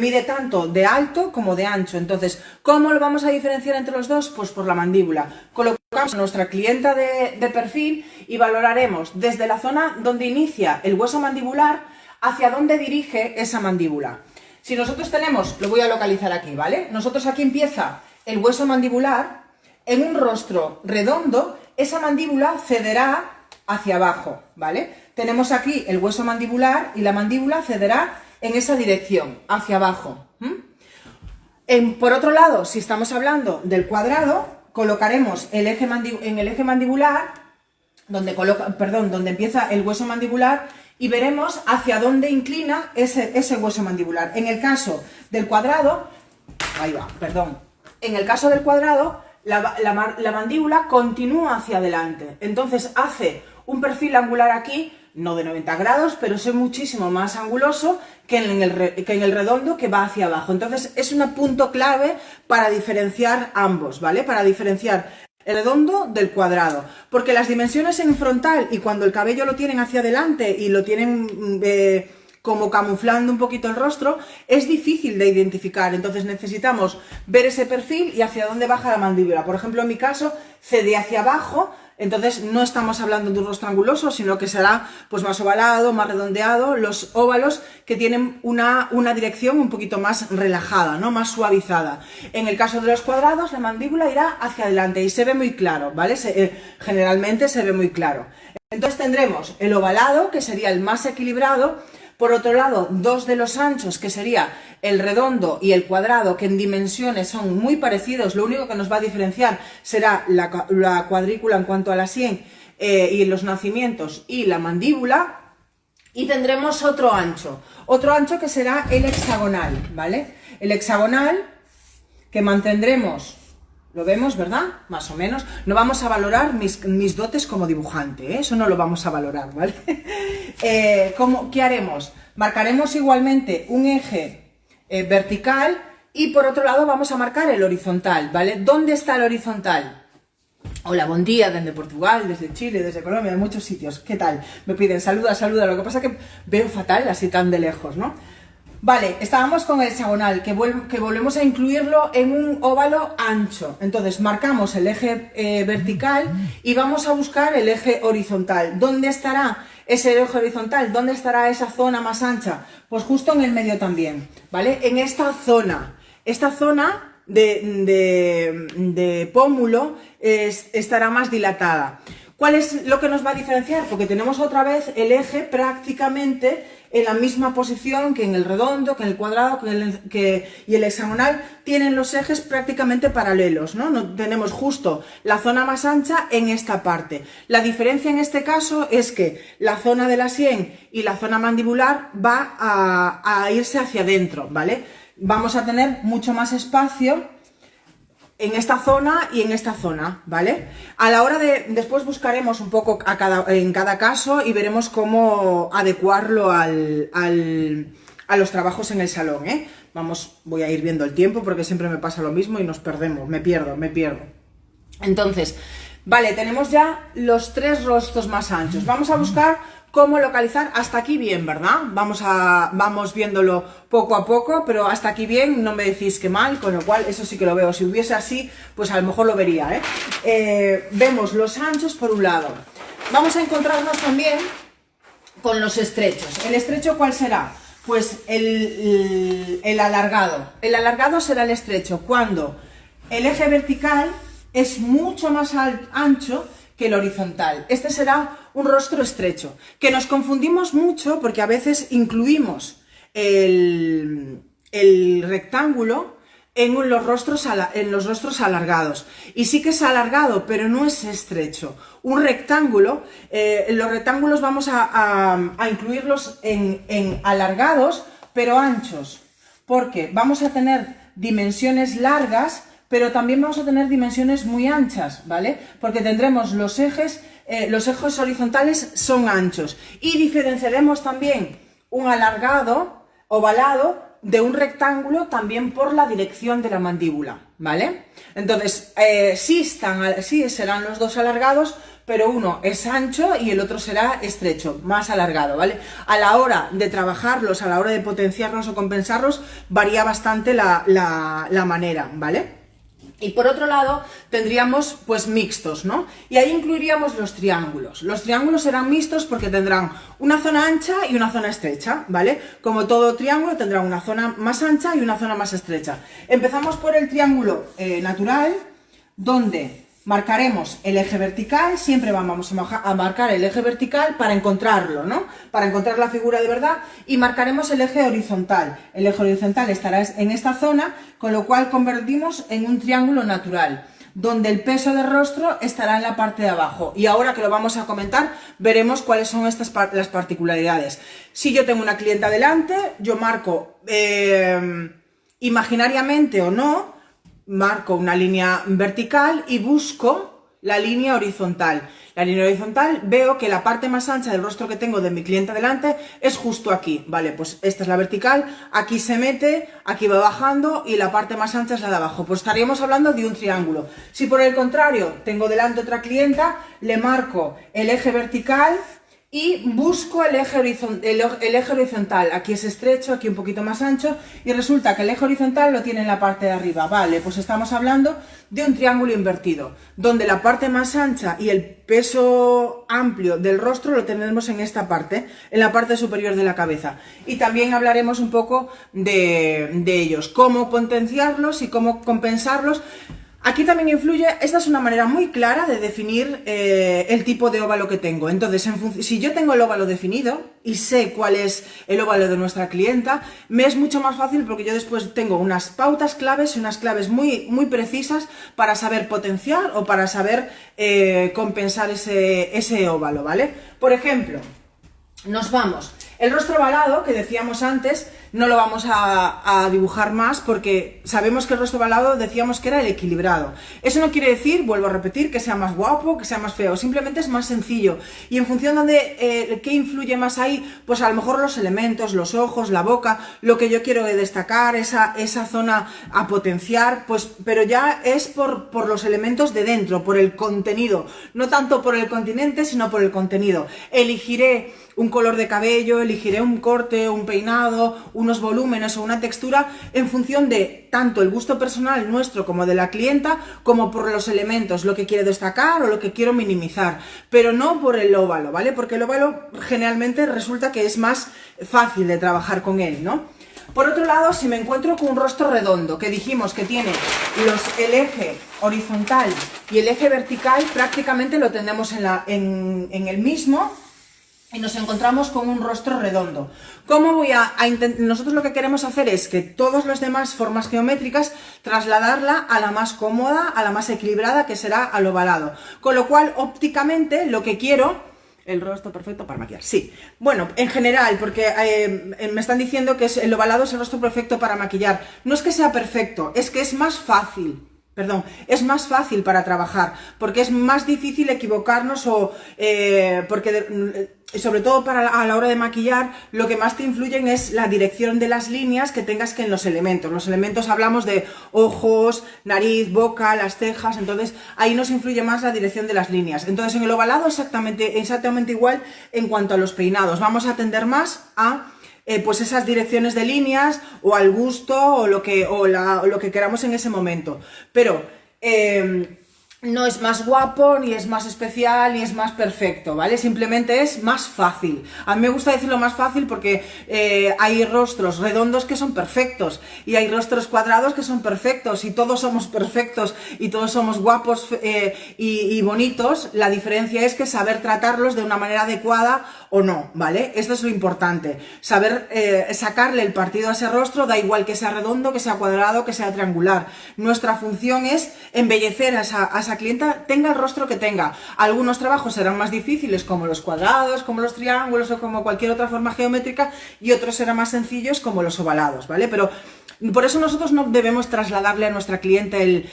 Mide tanto de alto como de ancho. Entonces, ¿cómo lo vamos a diferenciar entre los dos? Pues por la mandíbula. Colocamos a nuestra clienta de perfil y valoraremos desde la zona donde inicia el hueso mandibular hacia dónde dirige esa mandíbula. Si nosotros tenemos, lo voy a localizar aquí, ¿vale? Nosotros aquí empieza el hueso mandibular, en un rostro redondo, esa mandíbula cederá hacia abajo, ¿vale? Tenemos aquí el hueso mandibular y la mandíbula cederá en esa dirección, hacia abajo. Por otro lado, si estamos hablando del cuadrado, colocaremos en el eje mandibular, donde empieza el hueso mandibular, y veremos hacia dónde inclina ese hueso mandibular. En el caso del cuadrado, la mandíbula continúa hacia adelante. Entonces hace un perfil angular aquí, no de 90 grados, pero es muchísimo más anguloso que en el redondo, que va hacia abajo. Entonces es un punto clave para diferenciar ambos, ¿vale? Para diferenciar el redondo del cuadrado. Porque las dimensiones en frontal y cuando el cabello lo tienen hacia adelante y lo tienen como camuflando un poquito el rostro, es difícil de identificar. Entonces necesitamos ver ese perfil y hacia dónde baja la mandíbula. Por ejemplo, en mi caso, cede hacia abajo. Entonces no estamos hablando de un rostro anguloso, sino que será pues más ovalado, más redondeado, los óvalos que tienen una dirección un poquito más relajada, ¿no? Más suavizada. En el caso de los cuadrados, la mandíbula irá hacia adelante y se ve muy claro, ¿vale? Generalmente se ve muy claro. Entonces tendremos el ovalado, que sería el más equilibrado. Por otro lado, dos de los anchos, que sería el redondo y el cuadrado, que en dimensiones son muy parecidos. Lo único que nos va a diferenciar será la cuadrícula en cuanto a la sien y los nacimientos y la mandíbula. Y tendremos otro ancho que será el hexagonal, ¿vale? El hexagonal que mantendremos. Lo vemos, ¿verdad? Más o menos. No vamos a valorar mis dotes como dibujante, ¿eh? Eso no lo vamos a valorar, ¿vale? ¿Qué haremos? Marcaremos igualmente un eje vertical y por otro lado vamos a marcar el horizontal, ¿vale? ¿Dónde está el horizontal? Hola, buen día, desde Portugal, desde Chile, desde Colombia, de muchos sitios. ¿Qué tal? Me piden saluda. Lo que pasa es que veo fatal así tan de lejos, ¿no? Vale, estábamos con el hexagonal, que volvemos a incluirlo en un óvalo ancho. Entonces marcamos el eje vertical y vamos a buscar el eje horizontal. ¿Dónde estará ese eje horizontal? ¿Dónde estará esa zona más ancha? Pues justo en el medio también, ¿vale? En esta zona de pómulo estará más dilatada. ¿Cuál es lo que nos va a diferenciar? Porque tenemos otra vez el eje prácticamente en la misma posición que en el redondo, que en el cuadrado y el hexagonal, tienen los ejes prácticamente paralelos, ¿no? Tenemos justo la zona más ancha en esta parte. La diferencia en este caso es que la zona de la sien y la zona mandibular va a irse hacia adentro, ¿vale? vamos a tener mucho más espacio en esta zona y en esta zona, ¿vale? A la hora de, después buscaremos un poco en cada caso y veremos cómo adecuarlo a los trabajos en el salón, ¿eh? Voy a ir viendo el tiempo porque siempre me pasa lo mismo y nos perdemos, me pierdo. Entonces, vale, tenemos ya los 3 rostros más anchos. Vamos a buscar cómo localizar hasta aquí bien, ¿verdad? Vamos viéndolo poco a poco, pero hasta aquí bien, no me decís que mal, con lo cual eso sí que lo veo. Si hubiese así, pues a lo mejor lo vería, ¿eh? Vemos los anchos por un lado. Vamos a encontrarnos también con los estrechos. ¿El estrecho cuál será? Pues el alargado. El alargado será el estrecho cuando el eje vertical es mucho más ancho que el horizontal. Este será un rostro estrecho, que nos confundimos mucho porque a veces incluimos el rectángulo en los rostros alargados. Y sí que es alargado, pero no es estrecho. Un rectángulo, los rectángulos vamos a incluirlos en alargados, pero anchos, porque vamos a tener dimensiones largas, pero también vamos a tener dimensiones muy anchas, ¿vale? Porque tendremos los ejes horizontales son anchos y diferenciaremos también un alargado, ovalado, de un rectángulo también por la dirección de la mandíbula, ¿vale? Entonces, sí serán los dos alargados, pero uno es ancho y el otro será estrecho, más alargado, ¿vale? A la hora de trabajarlos, a la hora de potenciarlos o compensarlos, varía bastante la manera, ¿vale? Y por otro lado tendríamos pues mixtos, ¿no? Y ahí incluiríamos los triángulos. Los triángulos serán mixtos porque tendrán una zona ancha y una zona estrecha, ¿vale? Como todo triángulo tendrá una zona más ancha y una zona más estrecha. Empezamos por el triángulo natural, donde marcaremos el eje vertical, siempre vamos a marcar el eje vertical para encontrarlo, ¿no? Para encontrar la figura de verdad, y marcaremos el eje horizontal. El eje horizontal estará en esta zona, con lo cual convertimos en un triángulo natural, donde el peso del rostro estará en la parte de abajo. Y ahora que lo vamos a comentar, veremos cuáles son las particularidades. Si yo tengo una clienta delante, yo marco imaginariamente o no, marco una línea vertical y busco la línea horizontal. La línea horizontal, veo que la parte más ancha del rostro que tengo de mi cliente delante es justo aquí. Vale, pues esta es la vertical, aquí se mete, aquí va bajando y la parte más ancha es la de abajo. Pues estaríamos hablando de un triángulo. Si por el contrario tengo delante otra clienta, le marco el eje vertical y busco el eje horizontal. Aquí es estrecho, aquí un poquito más ancho, y resulta que el eje horizontal lo tiene en la parte de arriba. Vale, pues estamos hablando de un triángulo invertido, donde la parte más ancha y el peso amplio del rostro lo tendremos en esta parte, en la parte superior de la cabeza. Y también hablaremos un poco de ellos, cómo potenciarlos y cómo compensarlos. Aquí también influye, esta es una manera muy clara de definir el tipo de óvalo que tengo. Entonces, si yo tengo el óvalo definido y sé cuál es el óvalo de nuestra clienta, me es mucho más fácil porque yo después tengo unas pautas claves y unas claves muy precisas para saber potenciar o para saber compensar ese óvalo, ¿vale? Por ejemplo, nos vamos. El rostro ovalado, que decíamos antes, no lo vamos a dibujar más porque sabemos que el rostro ovalado decíamos que era el equilibrado. Eso no quiere decir, vuelvo a repetir, que sea más guapo, que sea más feo, simplemente es más sencillo. Y en función de qué influye más ahí, pues a lo mejor los elementos, los ojos, la boca, lo que yo quiero destacar, esa zona a potenciar, pues, pero ya es por los elementos de dentro, por el contenido, no tanto por el continente, sino por el contenido. Elegiré un color de cabello, elegiré un corte, un peinado, unos volúmenes o una textura en función de tanto el gusto personal nuestro como de la clienta, como por los elementos, lo que quiero destacar o lo que quiero minimizar, pero no por el óvalo, ¿vale? Porque el óvalo generalmente resulta que es más fácil de trabajar con él, ¿no? Por otro lado, si me encuentro con un rostro redondo, que dijimos que tiene el eje horizontal y el eje vertical, prácticamente lo tenemos en el mismo, y nos encontramos con un rostro redondo. ¿Cómo voy a intentar? Nosotros lo que queremos hacer es que todas las demás formas geométricas trasladarla a la más cómoda, a la más equilibrada, que será al ovalado. Con lo cual, ópticamente, lo que quiero el rostro perfecto para maquillar. Sí, bueno, en general, porque me están diciendo que el ovalado es el rostro perfecto para maquillar. No es que sea perfecto, es que es más fácil. Perdón, es más fácil para trabajar, porque es más difícil equivocarnos porque sobre todo a la hora de maquillar, lo que más te influyen es la dirección de las líneas que tengas que en los elementos. Los elementos hablamos de ojos, nariz, boca, las cejas, entonces ahí nos influye más la dirección de las líneas. Entonces en el ovalado exactamente igual en cuanto a los peinados. Vamos a tender más a pues esas direcciones de líneas o al gusto o lo que queramos en ese momento. Pero no es más guapo, ni es más especial, ni es más perfecto, ¿vale? Simplemente es más fácil. A mí me gusta decirlo más fácil porque hay rostros redondos que son perfectos y hay rostros cuadrados que son perfectos y todos somos perfectos y todos somos guapos y bonitos. La diferencia es que saber tratarlos de una manera adecuada o no, ¿vale? Esto es lo importante. Saber sacarle el partido a ese rostro, da igual que sea redondo, que sea cuadrado, que sea triangular. Nuestra función es embellecer a esa clienta, tenga el rostro que tenga. Algunos trabajos serán más difíciles, como los cuadrados, como los triángulos o como cualquier otra forma geométrica, y otros serán más sencillos, como los ovalados, ¿vale? Pero por eso nosotros no debemos trasladarle a nuestra cliente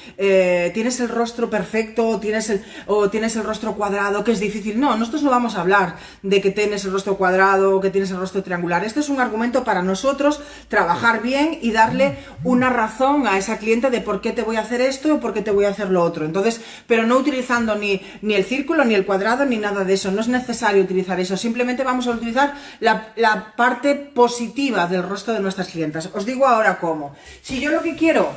tienes el rostro perfecto o tienes el rostro cuadrado, que es difícil. No, nosotros no vamos a hablar de que tienes el rostro cuadrado o que tienes el rostro triangular. Este es un argumento para nosotros trabajar bien y darle una razón a esa cliente de por qué te voy a hacer esto o por qué te voy a hacer lo otro. Entonces, pero no utilizando ni el círculo, ni el cuadrado, ni nada de eso. No es necesario utilizar eso. Simplemente vamos a utilizar la parte positiva del rostro de nuestras clientas. Os digo ahora cómo. Si yo lo que quiero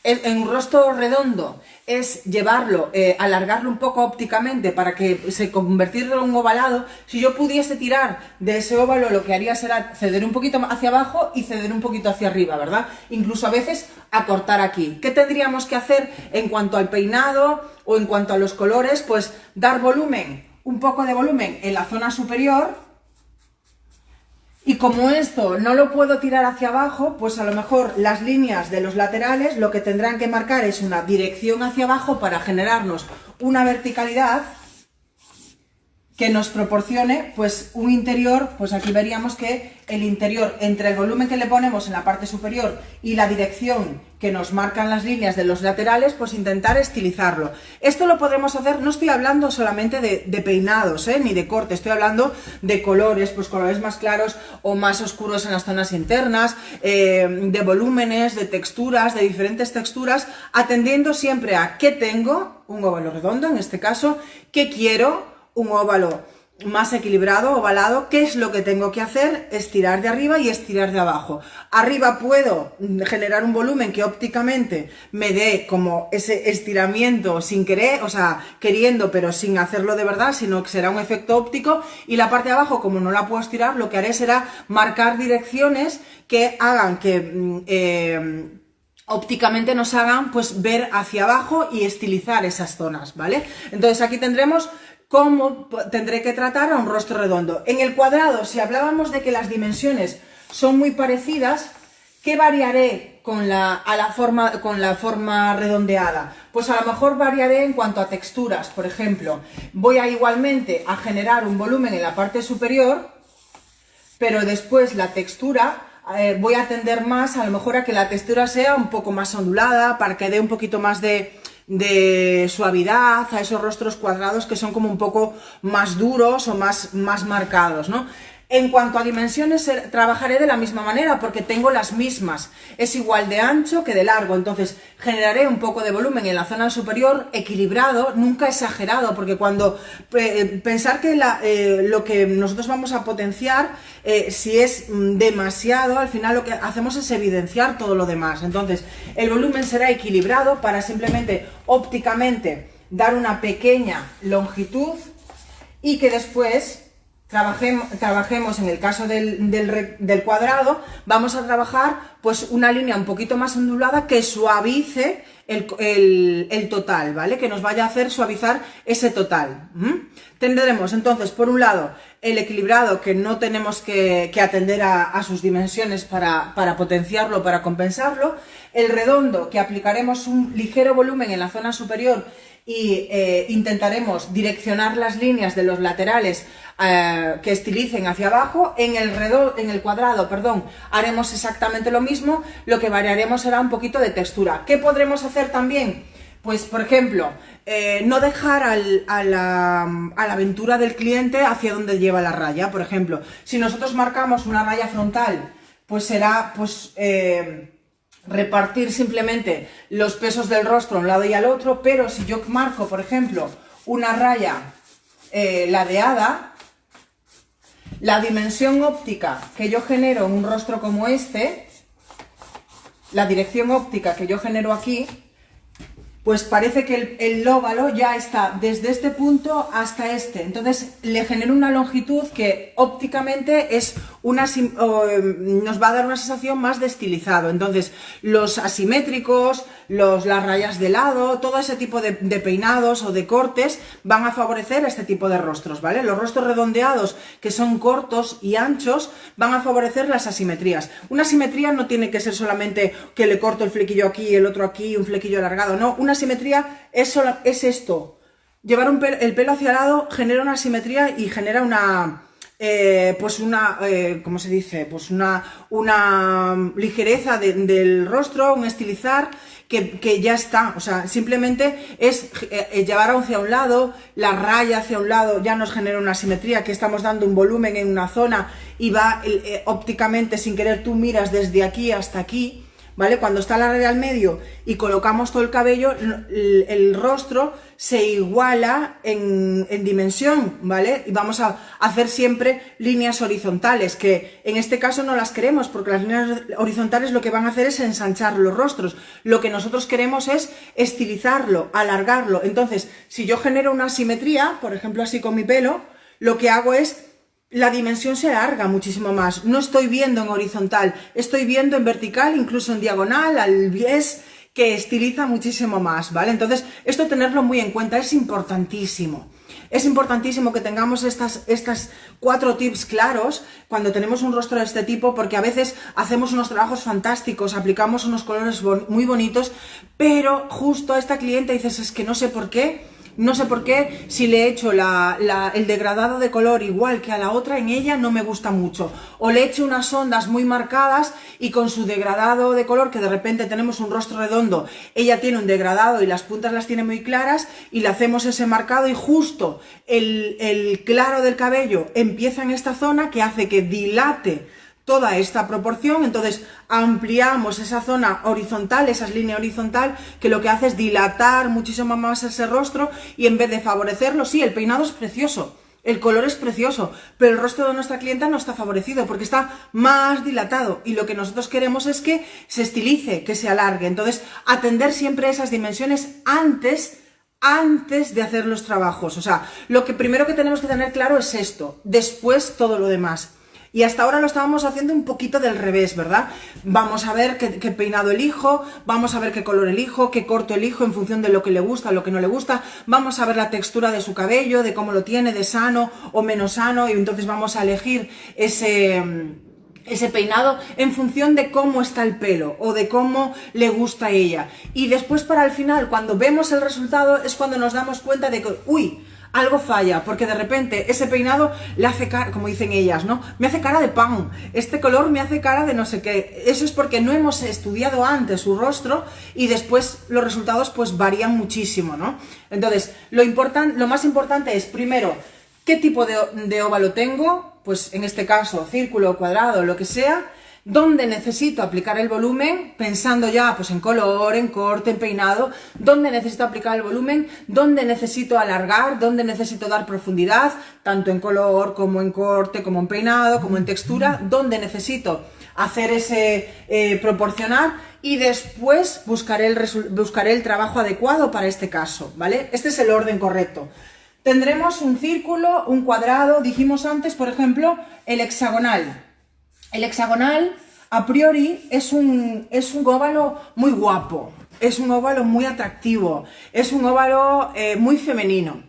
en un rostro redondo es llevarlo, alargarlo un poco ópticamente para que convertirlo en un ovalado, si yo pudiese tirar de ese óvalo, lo que haría será ceder un poquito hacia abajo y ceder un poquito hacia arriba, ¿verdad? Incluso a veces acortar aquí. ¿Qué tendríamos que hacer en cuanto al peinado o en cuanto a los colores? Pues dar volumen, un poco de volumen en la zona superior. Y como esto no lo puedo tirar hacia abajo, pues a lo mejor las líneas de los laterales lo que tendrán que marcar es una dirección hacia abajo para generarnos una verticalidad que nos proporcione pues un interior. Pues aquí veríamos que el interior, entre el volumen que le ponemos en la parte superior y la dirección que nos marcan las líneas de los laterales, pues intentar estilizarlo. Esto lo podremos hacer, no estoy hablando solamente de peinados, ni de corte, estoy hablando de colores, pues colores más claros o más oscuros en las zonas internas, de volúmenes, de texturas, de diferentes texturas, atendiendo siempre a qué tengo, un óvalo redondo en este caso, qué quiero, un óvalo más equilibrado, ovalado. ¿Qué es lo que tengo que hacer? Estirar de arriba y estirar de abajo. Arriba puedo generar un volumen que ópticamente me dé como ese estiramiento sin querer, o sea, queriendo pero sin hacerlo de verdad, sino que será un efecto óptico. Y la parte de abajo, como no la puedo estirar, lo que haré será marcar direcciones que hagan que ópticamente nos hagan pues ver hacia abajo y estilizar esas zonas, ¿vale? Entonces aquí tendremos cómo tendré que tratar a un rostro redondo. En el cuadrado, si hablábamos de que las dimensiones son muy parecidas, ¿qué variaré con la forma redondeada? Pues a lo mejor variaré en cuanto a texturas. Por ejemplo, voy a igualmente a generar un volumen en la parte superior, pero después la textura voy a tender más a lo mejor a que la textura sea un poco más ondulada, para que dé un poquito más de suavidad a esos rostros cuadrados que son como un poco más duros o más marcados, ¿no? En cuanto a dimensiones, trabajaré de la misma manera porque tengo las mismas. Es igual de ancho que de largo, entonces generaré un poco de volumen en la zona superior, equilibrado, nunca exagerado, porque cuando pensar que lo que nosotros vamos a potenciar, si es demasiado, al final lo que hacemos es evidenciar todo lo demás. Entonces el volumen será equilibrado para simplemente ópticamente dar una pequeña longitud y que después trabajemos en el caso del cuadrado, vamos a trabajar pues una línea un poquito más ondulada que suavice el total, ¿vale? Que nos vaya a hacer suavizar ese total. Tendremos entonces, por un lado, el equilibrado, que no tenemos que atender a sus dimensiones para potenciarlo, para compensarlo. El redondo, que aplicaremos un ligero volumen en la zona superior y intentaremos direccionar las líneas de los laterales que estilicen hacia abajo. En el cuadrado, perdón, haremos exactamente lo mismo, lo que variaremos será un poquito de textura. ¿Qué podremos hacer también? Pues, por ejemplo, no dejar a la aventura del cliente hacia donde lleva la raya. Por ejemplo, si nosotros marcamos una raya frontal, pues será repartir simplemente los pesos del rostro a un lado y al otro, pero si yo marco, por ejemplo, una raya ladeada, la dimensión óptica que yo genero en un rostro como este, la dirección óptica que yo genero aquí, pues parece que el óvalo ya está desde este punto hasta este. Entonces le genero una longitud que ópticamente es nos va a dar una sensación más de estilizado. Entonces los asimétricos, las rayas de lado, todo ese tipo de peinados o de cortes van a favorecer este tipo de rostros, ¿vale? Los rostros redondeados, que son cortos y anchos, van a favorecer las asimetrías. Una asimetría no tiene que ser solamente que le corto el flequillo aquí y el otro aquí, un flequillo alargado, no. Una asimetría es esto. Llevar el pelo hacia el lado genera una asimetría y genera ¿cómo se dice? Pues una ligereza del rostro, un estilizar que ya está. O sea, simplemente es llevar hacia un lado, la raya hacia un lado ya nos genera una asimetría, que estamos dando un volumen en una zona y va ópticamente, sin querer, tú miras desde aquí hasta aquí, ¿vale? Cuando está la raya al medio y colocamos todo el cabello, el rostro se iguala en dimensión, ¿vale? Y vamos a hacer siempre líneas horizontales, que en este caso no las queremos, porque las líneas horizontales lo que van a hacer es ensanchar los rostros. Lo que nosotros queremos es estilizarlo, alargarlo. Entonces, si yo genero una asimetría, por ejemplo así con mi pelo, lo que hago es la dimensión se alarga muchísimo más. No estoy viendo en horizontal, estoy viendo en vertical, incluso en diagonal, al bies, que estiliza muchísimo más, ¿vale? Entonces, esto tenerlo muy en cuenta, es importantísimo. Es importantísimo que tengamos estas 4 tips claros cuando tenemos un rostro de este tipo, porque a veces hacemos unos trabajos fantásticos, aplicamos unos colores muy bonitos, pero justo a esta cliente dices, es que no sé por qué, si le he hecho el degradado de color igual que a la otra, en ella no me gusta mucho. O le he hecho unas ondas muy marcadas y con su degradado de color, que de repente tenemos un rostro redondo, ella tiene un degradado y las puntas las tiene muy claras, y le hacemos ese marcado y justo el claro del cabello empieza en esta zona, que hace que dilate toda esta proporción. Entonces ampliamos esa zona horizontal, esa línea horizontal, que lo que hace es dilatar muchísimo más ese rostro, y en vez de favorecerlo, sí, el peinado es precioso, el color es precioso, pero el rostro de nuestra clienta no está favorecido porque está más dilatado, y lo que nosotros queremos es que se estilice, que se alargue. Entonces, atender siempre esas dimensiones antes de hacer los trabajos. O sea, lo que primero que tenemos que tener claro es esto, después todo lo demás. Y hasta ahora lo estábamos haciendo un poquito del revés, ¿verdad? Vamos a ver qué peinado elijo, vamos a ver qué color elijo, qué corto elijo en función de lo que le gusta, lo que no le gusta. Vamos a ver la textura de su cabello, de cómo lo tiene, de sano o menos sano, y entonces vamos a elegir ese peinado en función de cómo está el pelo o de cómo le gusta a ella. Y después, para el final, cuando vemos el resultado, es cuando nos damos cuenta de que, uy, algo falla, porque de repente ese peinado le hace cara, como dicen ellas, ¿no? Me hace cara de pan, este color me hace cara de no sé qué. Eso es porque no hemos estudiado antes su rostro, y después los resultados pues varían muchísimo, ¿no? Entonces, lo más importante es, primero, ¿qué tipo de óvalo tengo? Pues en este caso, círculo, cuadrado, lo que sea. ¿Dónde necesito aplicar el volumen? Pensando ya pues en color, en corte, en peinado. ¿Dónde necesito aplicar el volumen? ¿Dónde necesito alargar? ¿Dónde necesito dar profundidad? Tanto en color, como en corte, como en peinado, como en textura. ¿Dónde necesito hacer proporcionar? Y después buscaré el trabajo adecuado para este caso, ¿vale? Este es el orden correcto. Tendremos un círculo, un cuadrado, dijimos antes, por ejemplo, el hexagonal. El hexagonal, a priori, es un óvalo muy guapo. es un óvalo muy atractivo, es un óvalo muy femenino.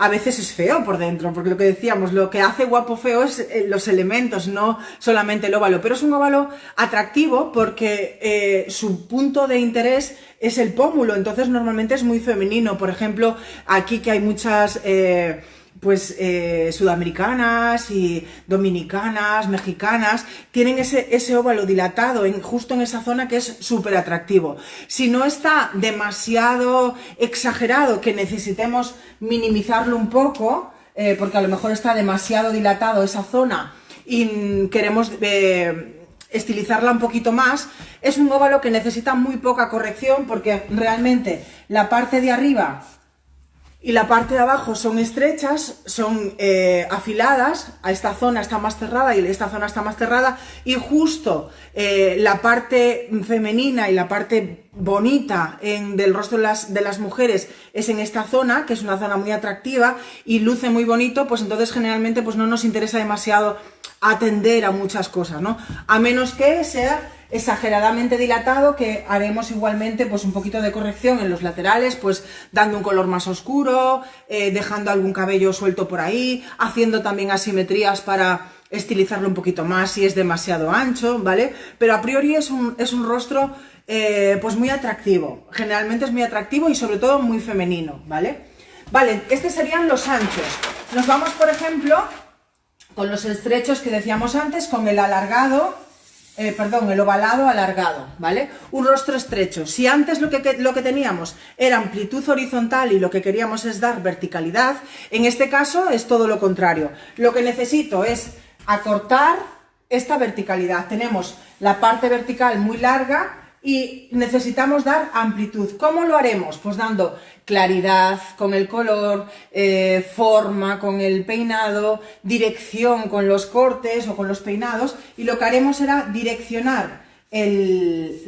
A veces es feo por dentro, porque lo que decíamos, lo que hace guapo feo es los elementos, no solamente el óvalo, pero es un óvalo atractivo porque su punto de interés es el pómulo, entonces normalmente es muy femenino. Por ejemplo, aquí que hay muchas sudamericanas y dominicanas, mexicanas, tienen ese óvalo dilatado justo en esa zona que es súper atractivo. Si no está demasiado exagerado, que necesitemos minimizarlo un poco, porque a lo mejor está demasiado dilatado esa zona y queremos estilizarla un poquito más, es un óvalo que necesita muy poca corrección, porque realmente la parte de arriba y la parte de abajo son estrechas, son afiladas, a esta zona está más cerrada y esta zona está más cerrada, y justo la parte femenina y la parte bonita del rostro de las mujeres es en esta zona, que es una zona muy atractiva y luce muy bonito. Pues entonces generalmente pues no nos interesa demasiado atender a muchas cosas, ¿no? A menos que sea exageradamente dilatado, que haremos igualmente pues un poquito de corrección en los laterales, pues dando un color más oscuro, dejando algún cabello suelto por ahí, haciendo también asimetrías para estilizarlo un poquito más si es demasiado ancho, ¿vale? Pero a priori es un rostro pues muy atractivo, generalmente es muy atractivo y sobre todo muy femenino, ¿vale? Vale, estos serían los anchos. Nos vamos, por ejemplo, con los estrechos que decíamos antes, con el alargado, el ovalado alargado, ¿vale? Un rostro estrecho. Si antes lo que teníamos era amplitud horizontal y lo que queríamos es dar verticalidad, en este caso es todo lo contrario. Lo que necesito es acortar esta verticalidad. Tenemos la parte vertical muy larga y necesitamos dar amplitud. ¿Cómo lo haremos? Pues dando claridad con el color, forma con el peinado, dirección con los cortes o con los peinados, y lo que haremos será direccionar el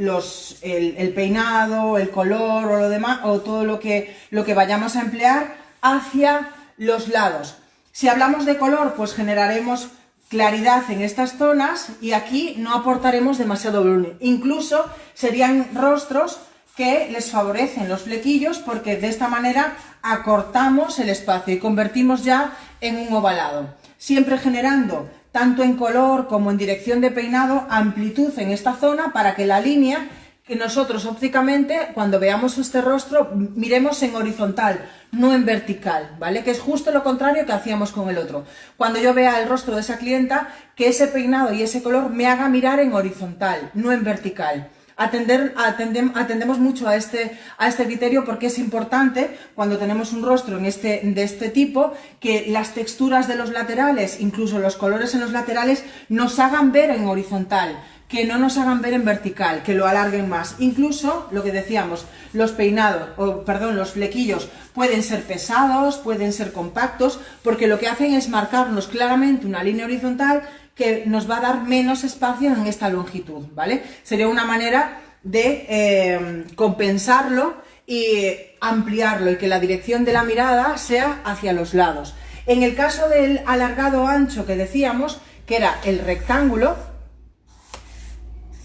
peinado, el color o lo demás, o todo lo que vayamos a emplear hacia los lados. Si hablamos de color, pues generaremos claridad en estas zonas y aquí no aportaremos demasiado volumen. Incluso serían rostros que les favorecen los flequillos, porque de esta manera acortamos el espacio y convertimos ya en un ovalado. Siempre generando, tanto en color como en dirección de peinado, amplitud en esta zona para que la línea que nosotros ópticamente, cuando veamos este rostro, miremos en horizontal, no en vertical, ¿vale? Que es justo lo contrario que hacíamos con el otro. Cuando yo vea el rostro de esa clienta, que ese peinado y ese color me haga mirar en horizontal, no en vertical. Atendemos mucho a este criterio, porque es importante cuando tenemos un rostro de este tipo que las texturas de los laterales, incluso los colores en los laterales, nos hagan ver en horizontal, que no nos hagan ver en vertical, que lo alarguen más. Incluso, lo que decíamos, los los flequillos pueden ser pesados, pueden ser compactos, porque lo que hacen es marcarnos claramente una línea horizontal que nos va a dar menos espacio en esta longitud, ¿vale? Sería una manera de compensarlo y ampliarlo, y que la dirección de la mirada sea hacia los lados. En el caso del alargado ancho que decíamos, que era el rectángulo,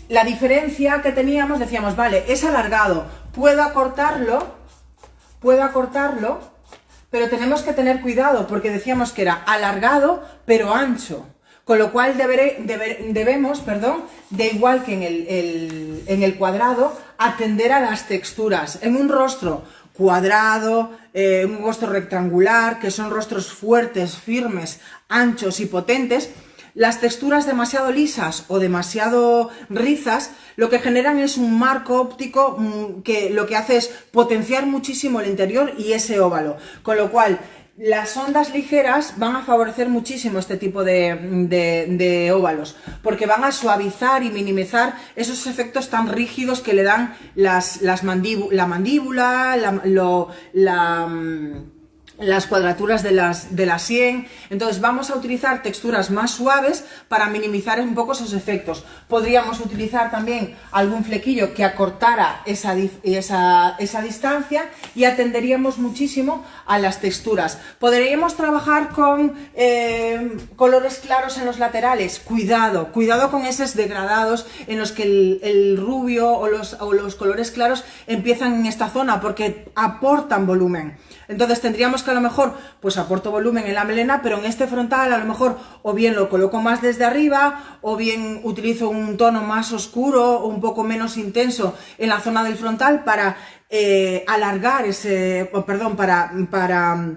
la diferencia que teníamos, decíamos, vale, es alargado, puedo acortarlo, pero tenemos que tener cuidado, porque decíamos que era alargado pero ancho, con lo cual debemos, de igual que en el cuadrado, atender a las texturas. En un rostro cuadrado, un rostro rectangular, que son rostros fuertes, firmes, anchos y potentes, las texturas demasiado lisas o demasiado rizas lo que generan es un marco óptico que lo que hace es potenciar muchísimo el interior y ese óvalo, con lo cual las ondas ligeras van a favorecer muchísimo este tipo de óvalos, porque van a suavizar y minimizar esos efectos tan rígidos que le dan la mandíbula, las cuadraturas de la sien. Entonces vamos a utilizar texturas más suaves para minimizar un poco esos efectos. Podríamos utilizar también algún flequillo que acortara esa distancia y atenderíamos muchísimo a las texturas. Podríamos trabajar con colores claros en los laterales. Cuidado con esos degradados en los que el rubio o los colores claros empiezan en esta zona, porque aportan volumen. Entonces tendríamos que a lo mejor, pues aporto volumen en la melena, pero en este frontal a lo mejor o bien lo coloco más desde arriba, o bien utilizo un tono más oscuro o un poco menos intenso en la zona del frontal para alargar para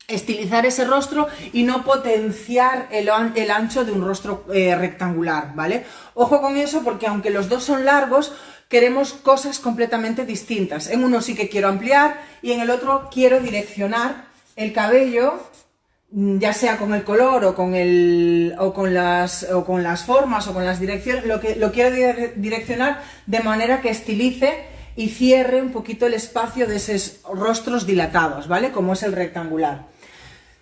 estilizar ese rostro y no potenciar el ancho de un rostro rectangular, ¿vale? Ojo con eso, porque aunque los dos son largos, queremos cosas completamente distintas. En uno sí que quiero ampliar y en el otro quiero direccionar el cabello, ya sea con el color o con las formas o con las direcciones. Lo quiero direccionar de manera que estilice y cierre un poquito el espacio de esos rostros dilatados, ¿vale? Como es el rectangular.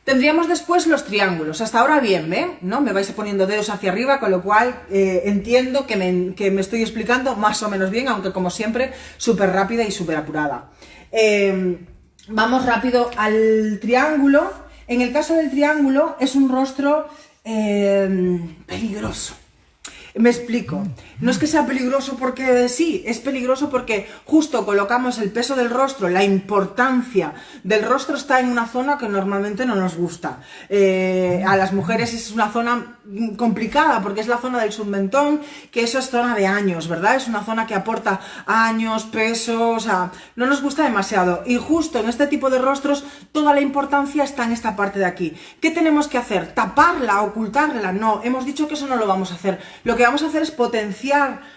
Tendríamos después los triángulos. Hasta ahora bien, ¿ven? ¿No? Me vais poniendo dedos hacia arriba, con lo cual entiendo que me estoy explicando más o menos bien, aunque como siempre, súper rápida y súper apurada. Vamos rápido al triángulo. En el caso del triángulo es un rostro peligroso. Me explico. No es que sea peligroso porque sí, es peligroso porque justo colocamos el peso del rostro, la importancia del rostro está en una zona que normalmente no nos gusta. A las mujeres es una zona complicada porque es la zona del submentón, que eso es zona de años, ¿verdad? Es una zona que aporta años, peso, o sea, no nos gusta demasiado. Y justo en este tipo de rostros toda la importancia está en esta parte de aquí. ¿Qué tenemos que hacer? ¿Taparla? ¿Ocultarla? No, hemos dicho que eso no lo vamos a hacer. Lo que vamos a hacer es potenciar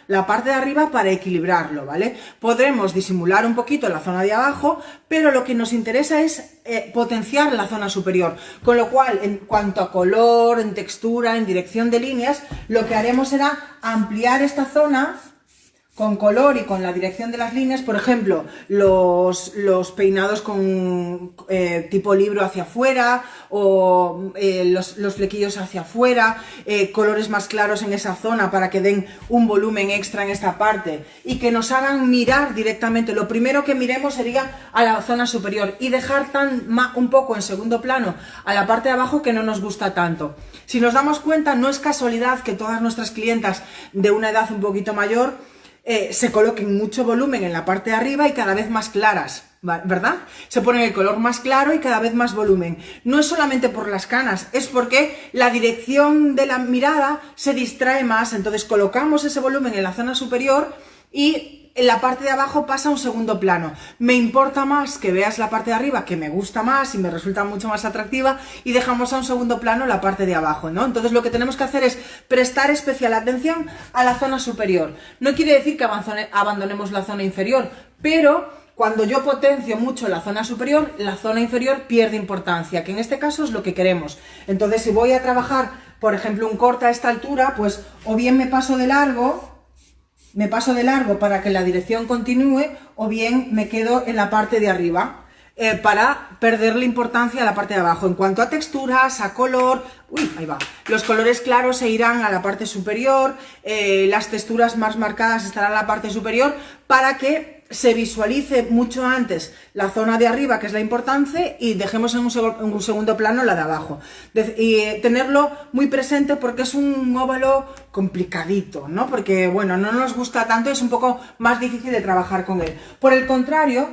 la parte de arriba para equilibrarlo, ¿vale? Podremos disimular un poquito la zona de abajo, pero lo que nos interesa es potenciar la zona superior, con lo cual en cuanto a color, en textura, en dirección de líneas, lo que haremos será ampliar esta zona con color y con la dirección de las líneas. Por ejemplo, los peinados con tipo libro hacia afuera, o los flequillos hacia afuera, colores más claros en esa zona para que den un volumen extra en esta parte y que nos hagan mirar directamente. Lo primero que miremos sería a la zona superior y dejar un poco en segundo plano a la parte de abajo, que no nos gusta tanto. Si nos damos cuenta, no es casualidad que todas nuestras clientas de una edad un poquito mayor se coloquen mucho volumen en la parte de arriba y cada vez más claras, ¿verdad? Se ponen el color más claro y cada vez más volumen. No es solamente por las canas, es porque la dirección de la mirada se distrae más. Entonces colocamos ese volumen en la zona superior y en la parte de abajo pasa a un segundo plano. Me importa más que veas la parte de arriba, que me gusta más y me resulta mucho más atractiva, y dejamos a un segundo plano la parte de abajo, ¿no? Entonces lo que tenemos que hacer es prestar especial atención a la zona superior. No quiere decir que abandonemos la zona inferior, pero cuando yo potencio mucho la zona superior, la zona inferior pierde importancia, que en este caso es lo que queremos. Entonces, si voy a trabajar, por ejemplo, un corte a esta altura, pues o bien me paso de largo para que la dirección continúe, o bien me quedo en la parte de arriba para perderle importancia a la parte de abajo. En cuanto a texturas, a color, ahí va, los colores claros se irán a la parte superior, las texturas más marcadas estarán en la parte superior, para que se visualice mucho antes la zona de arriba, que es la importante, y dejemos en un segundo plano la de abajo. Y tenerlo muy presente, porque es un óvalo complicadito, ¿no? Porque, bueno, no nos gusta tanto, es un poco más difícil de trabajar con él. Por el contrario,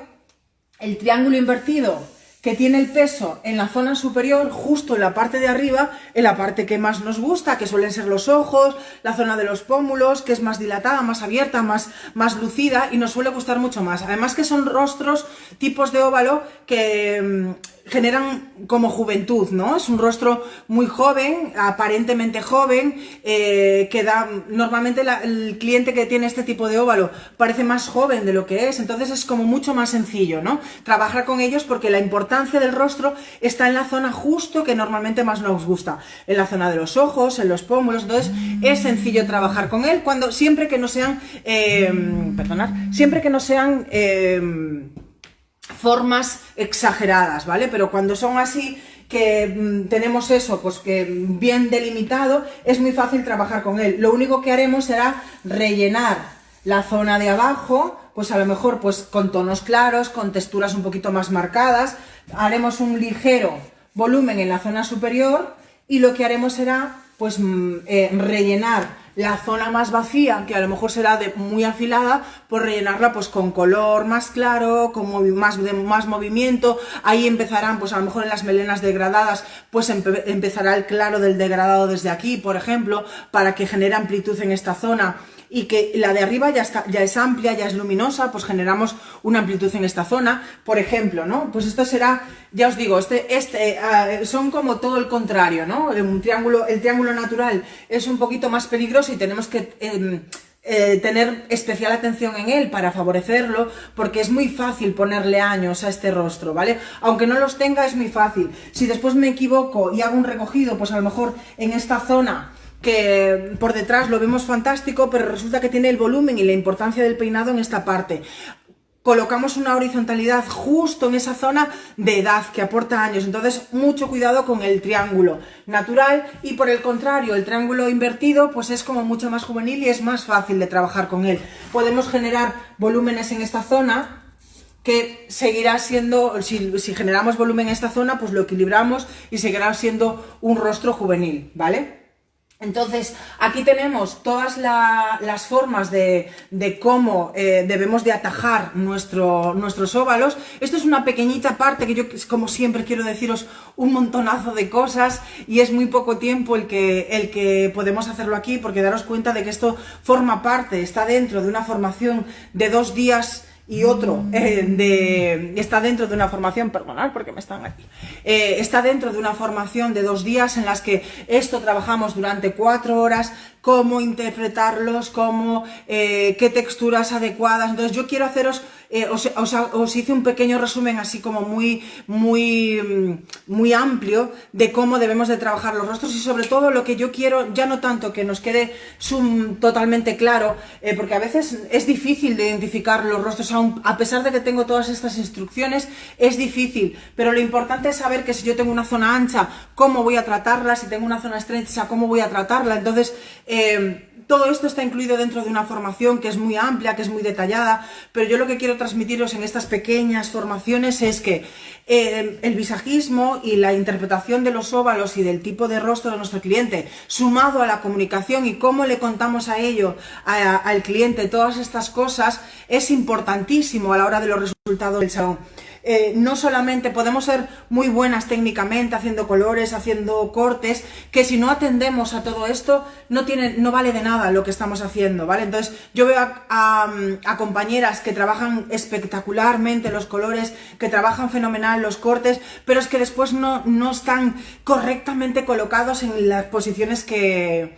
el triángulo invertido, que tiene el peso en la zona superior, justo en la parte de arriba, en la parte que más nos gusta, que suelen ser los ojos, la zona de los pómulos, que es más dilatada, más abierta, más lucida, y nos suele gustar mucho más. Además que son rostros, tipos de óvalo que generan como juventud, ¿no? Es un rostro muy joven, aparentemente joven, que da, normalmente el cliente que tiene este tipo de óvalo parece más joven de lo que es. Entonces es como mucho más sencillo, ¿no? Trabajar con ellos, porque la importancia del rostro está en la zona justo que normalmente más nos gusta, en la zona de los ojos, en los pómulos. Entonces es sencillo trabajar con él, siempre que no sean formas exageradas, ¿vale? Pero cuando son así, que tenemos eso, pues que bien delimitado, es muy fácil trabajar con él. Lo único que haremos será rellenar la zona de abajo, pues a lo mejor pues con tonos claros, con texturas un poquito más marcadas, haremos un ligero volumen en la zona superior y lo que haremos será pues rellenar la zona más vacía, que a lo mejor será muy afilada, pues rellenarla pues con color más claro, con más movimiento. Ahí empezarán, pues a lo mejor en las melenas degradadas, pues empezará el claro del degradado desde aquí, por ejemplo, para que genere amplitud en esta zona. Y que la de arriba ya es amplia, ya es luminosa, pues generamos una amplitud en esta zona, por ejemplo, ¿no? Pues esto será, ya os digo, son como todo el contrario, ¿no? El triángulo natural es un poquito más peligroso y tenemos que tener especial atención en él para favorecerlo, porque es muy fácil ponerle años a este rostro, ¿vale? Aunque no los tenga, es muy fácil. Si después me equivoco y hago un recogido, pues a lo mejor en esta zona que por detrás lo vemos fantástico, pero resulta que tiene el volumen y la importancia del peinado en esta parte. Colocamos una horizontalidad justo en esa zona de edad que aporta años, entonces mucho cuidado con el triángulo natural, y por el contrario el triángulo invertido pues es como mucho más juvenil y es más fácil de trabajar con él. Podemos generar volúmenes en esta zona que seguirá siendo, si generamos volumen en esta zona, pues lo equilibramos y seguirá siendo un rostro juvenil, ¿vale? Entonces, aquí tenemos todas las formas de cómo debemos de atajar nuestros óvalos. Esto es una pequeñita parte que yo, como siempre, quiero deciros un montonazo de cosas, y es muy poco tiempo el que podemos hacerlo aquí, porque daros cuenta de que esto forma parte, está dentro de una formación de 2 días y otro está dentro de una formación, perdonad porque me están aquí, está dentro de una formación de 2 días en las que esto trabajamos durante 4 horas, cómo interpretarlos, qué texturas adecuadas. Entonces yo quiero haceros, os hice un pequeño resumen así como muy amplio de cómo debemos de trabajar los rostros, y sobre todo lo que yo quiero, ya no tanto que nos quede totalmente claro, porque a veces es difícil de identificar los rostros, a pesar de que tengo todas estas instrucciones, es difícil, pero lo importante es saber que si yo tengo una zona ancha, cómo voy a tratarla, si tengo una zona estrecha, cómo voy a tratarla. Entonces, todo esto está incluido dentro de una formación que es muy amplia, que es muy detallada, pero yo lo que quiero transmitiros en estas pequeñas formaciones es que el visajismo y la interpretación de los óvalos y del tipo de rostro de nuestro cliente, sumado a la comunicación y cómo le contamos a ello, al cliente, todas estas cosas, es importantísimo a la hora de los resultados del salón. No solamente podemos ser muy buenas técnicamente haciendo colores, haciendo cortes, que si no atendemos a todo esto no vale de nada lo que estamos haciendo, ¿vale? Entonces yo veo a compañeras que trabajan espectacularmente los colores, que trabajan fenomenal los cortes, pero es que después no están correctamente colocados en las posiciones que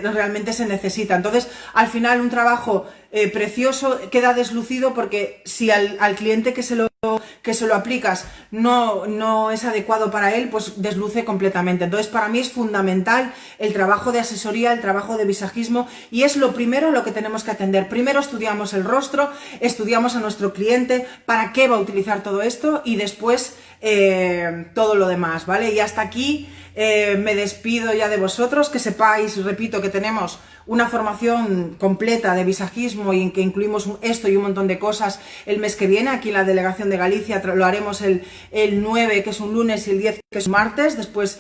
realmente se necesita. Entonces, al final, un trabajo precioso queda deslucido, porque si al cliente que se lo aplicas no es adecuado para él, pues desluce completamente. Entonces, para mí es fundamental el trabajo de asesoría, el trabajo de visajismo, y es lo primero lo que tenemos que atender. Primero estudiamos el rostro, estudiamos a nuestro cliente, para qué va a utilizar todo esto, y después todo lo demás, ¿vale? Y hasta aquí me despido ya de vosotros. Que sepáis, repito, que tenemos una formación completa de visajismo y en que incluimos esto y un montón de cosas el mes que viene. Aquí en la Delegación de Galicia lo haremos el 9, que es un lunes, y el 10, que es un martes. Después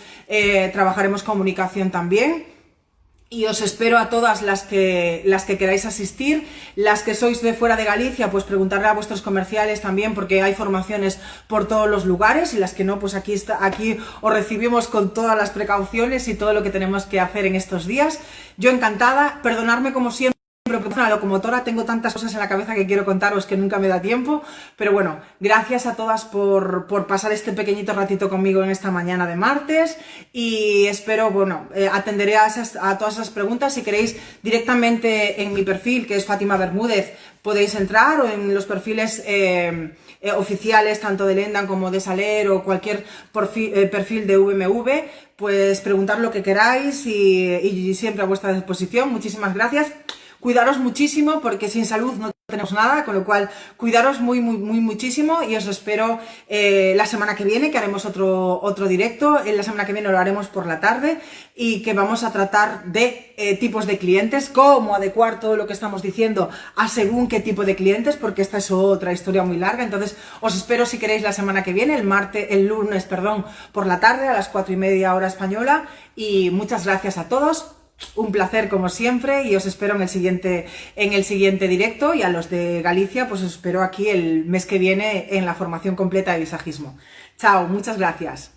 trabajaremos comunicación también. Y os espero a todas las que queráis asistir. Las que sois de fuera de Galicia, pues preguntarle a vuestros comerciales también, porque hay formaciones por todos los lugares, y las que no, pues aquí os recibimos con todas las precauciones y todo lo que tenemos que hacer en estos días. Yo encantada, perdonadme como siempre, porque una locomotora, tengo tantas cosas en la cabeza que quiero contaros que nunca me da tiempo, pero bueno, gracias a todas por pasar este pequeñito ratito conmigo en esta mañana de martes, y espero, bueno, atenderé a todas esas preguntas. Si queréis directamente en mi perfil, que es Fátima Bermúdez, podéis entrar, o en los perfiles oficiales, tanto de Lendan como de Saler, o cualquier perfil de VMV, pues preguntar lo que queráis, y siempre a vuestra disposición. Muchísimas gracias. Cuidaros muchísimo, porque sin salud no tenemos nada, con lo cual cuidaros muchísimo y os espero la semana que viene, que haremos otro directo. La semana que viene lo haremos por la tarde y que vamos a tratar de tipos de clientes, cómo adecuar todo lo que estamos diciendo a según qué tipo de clientes, porque esta es otra historia muy larga. Entonces os espero, si queréis, la semana que viene, el lunes, por la tarde a las 4:30 hora española. Y muchas gracias a todos. Un placer como siempre y os espero en el siguiente directo, y a los de Galicia pues os espero aquí el mes que viene en la formación completa de visajismo. Chao, muchas gracias.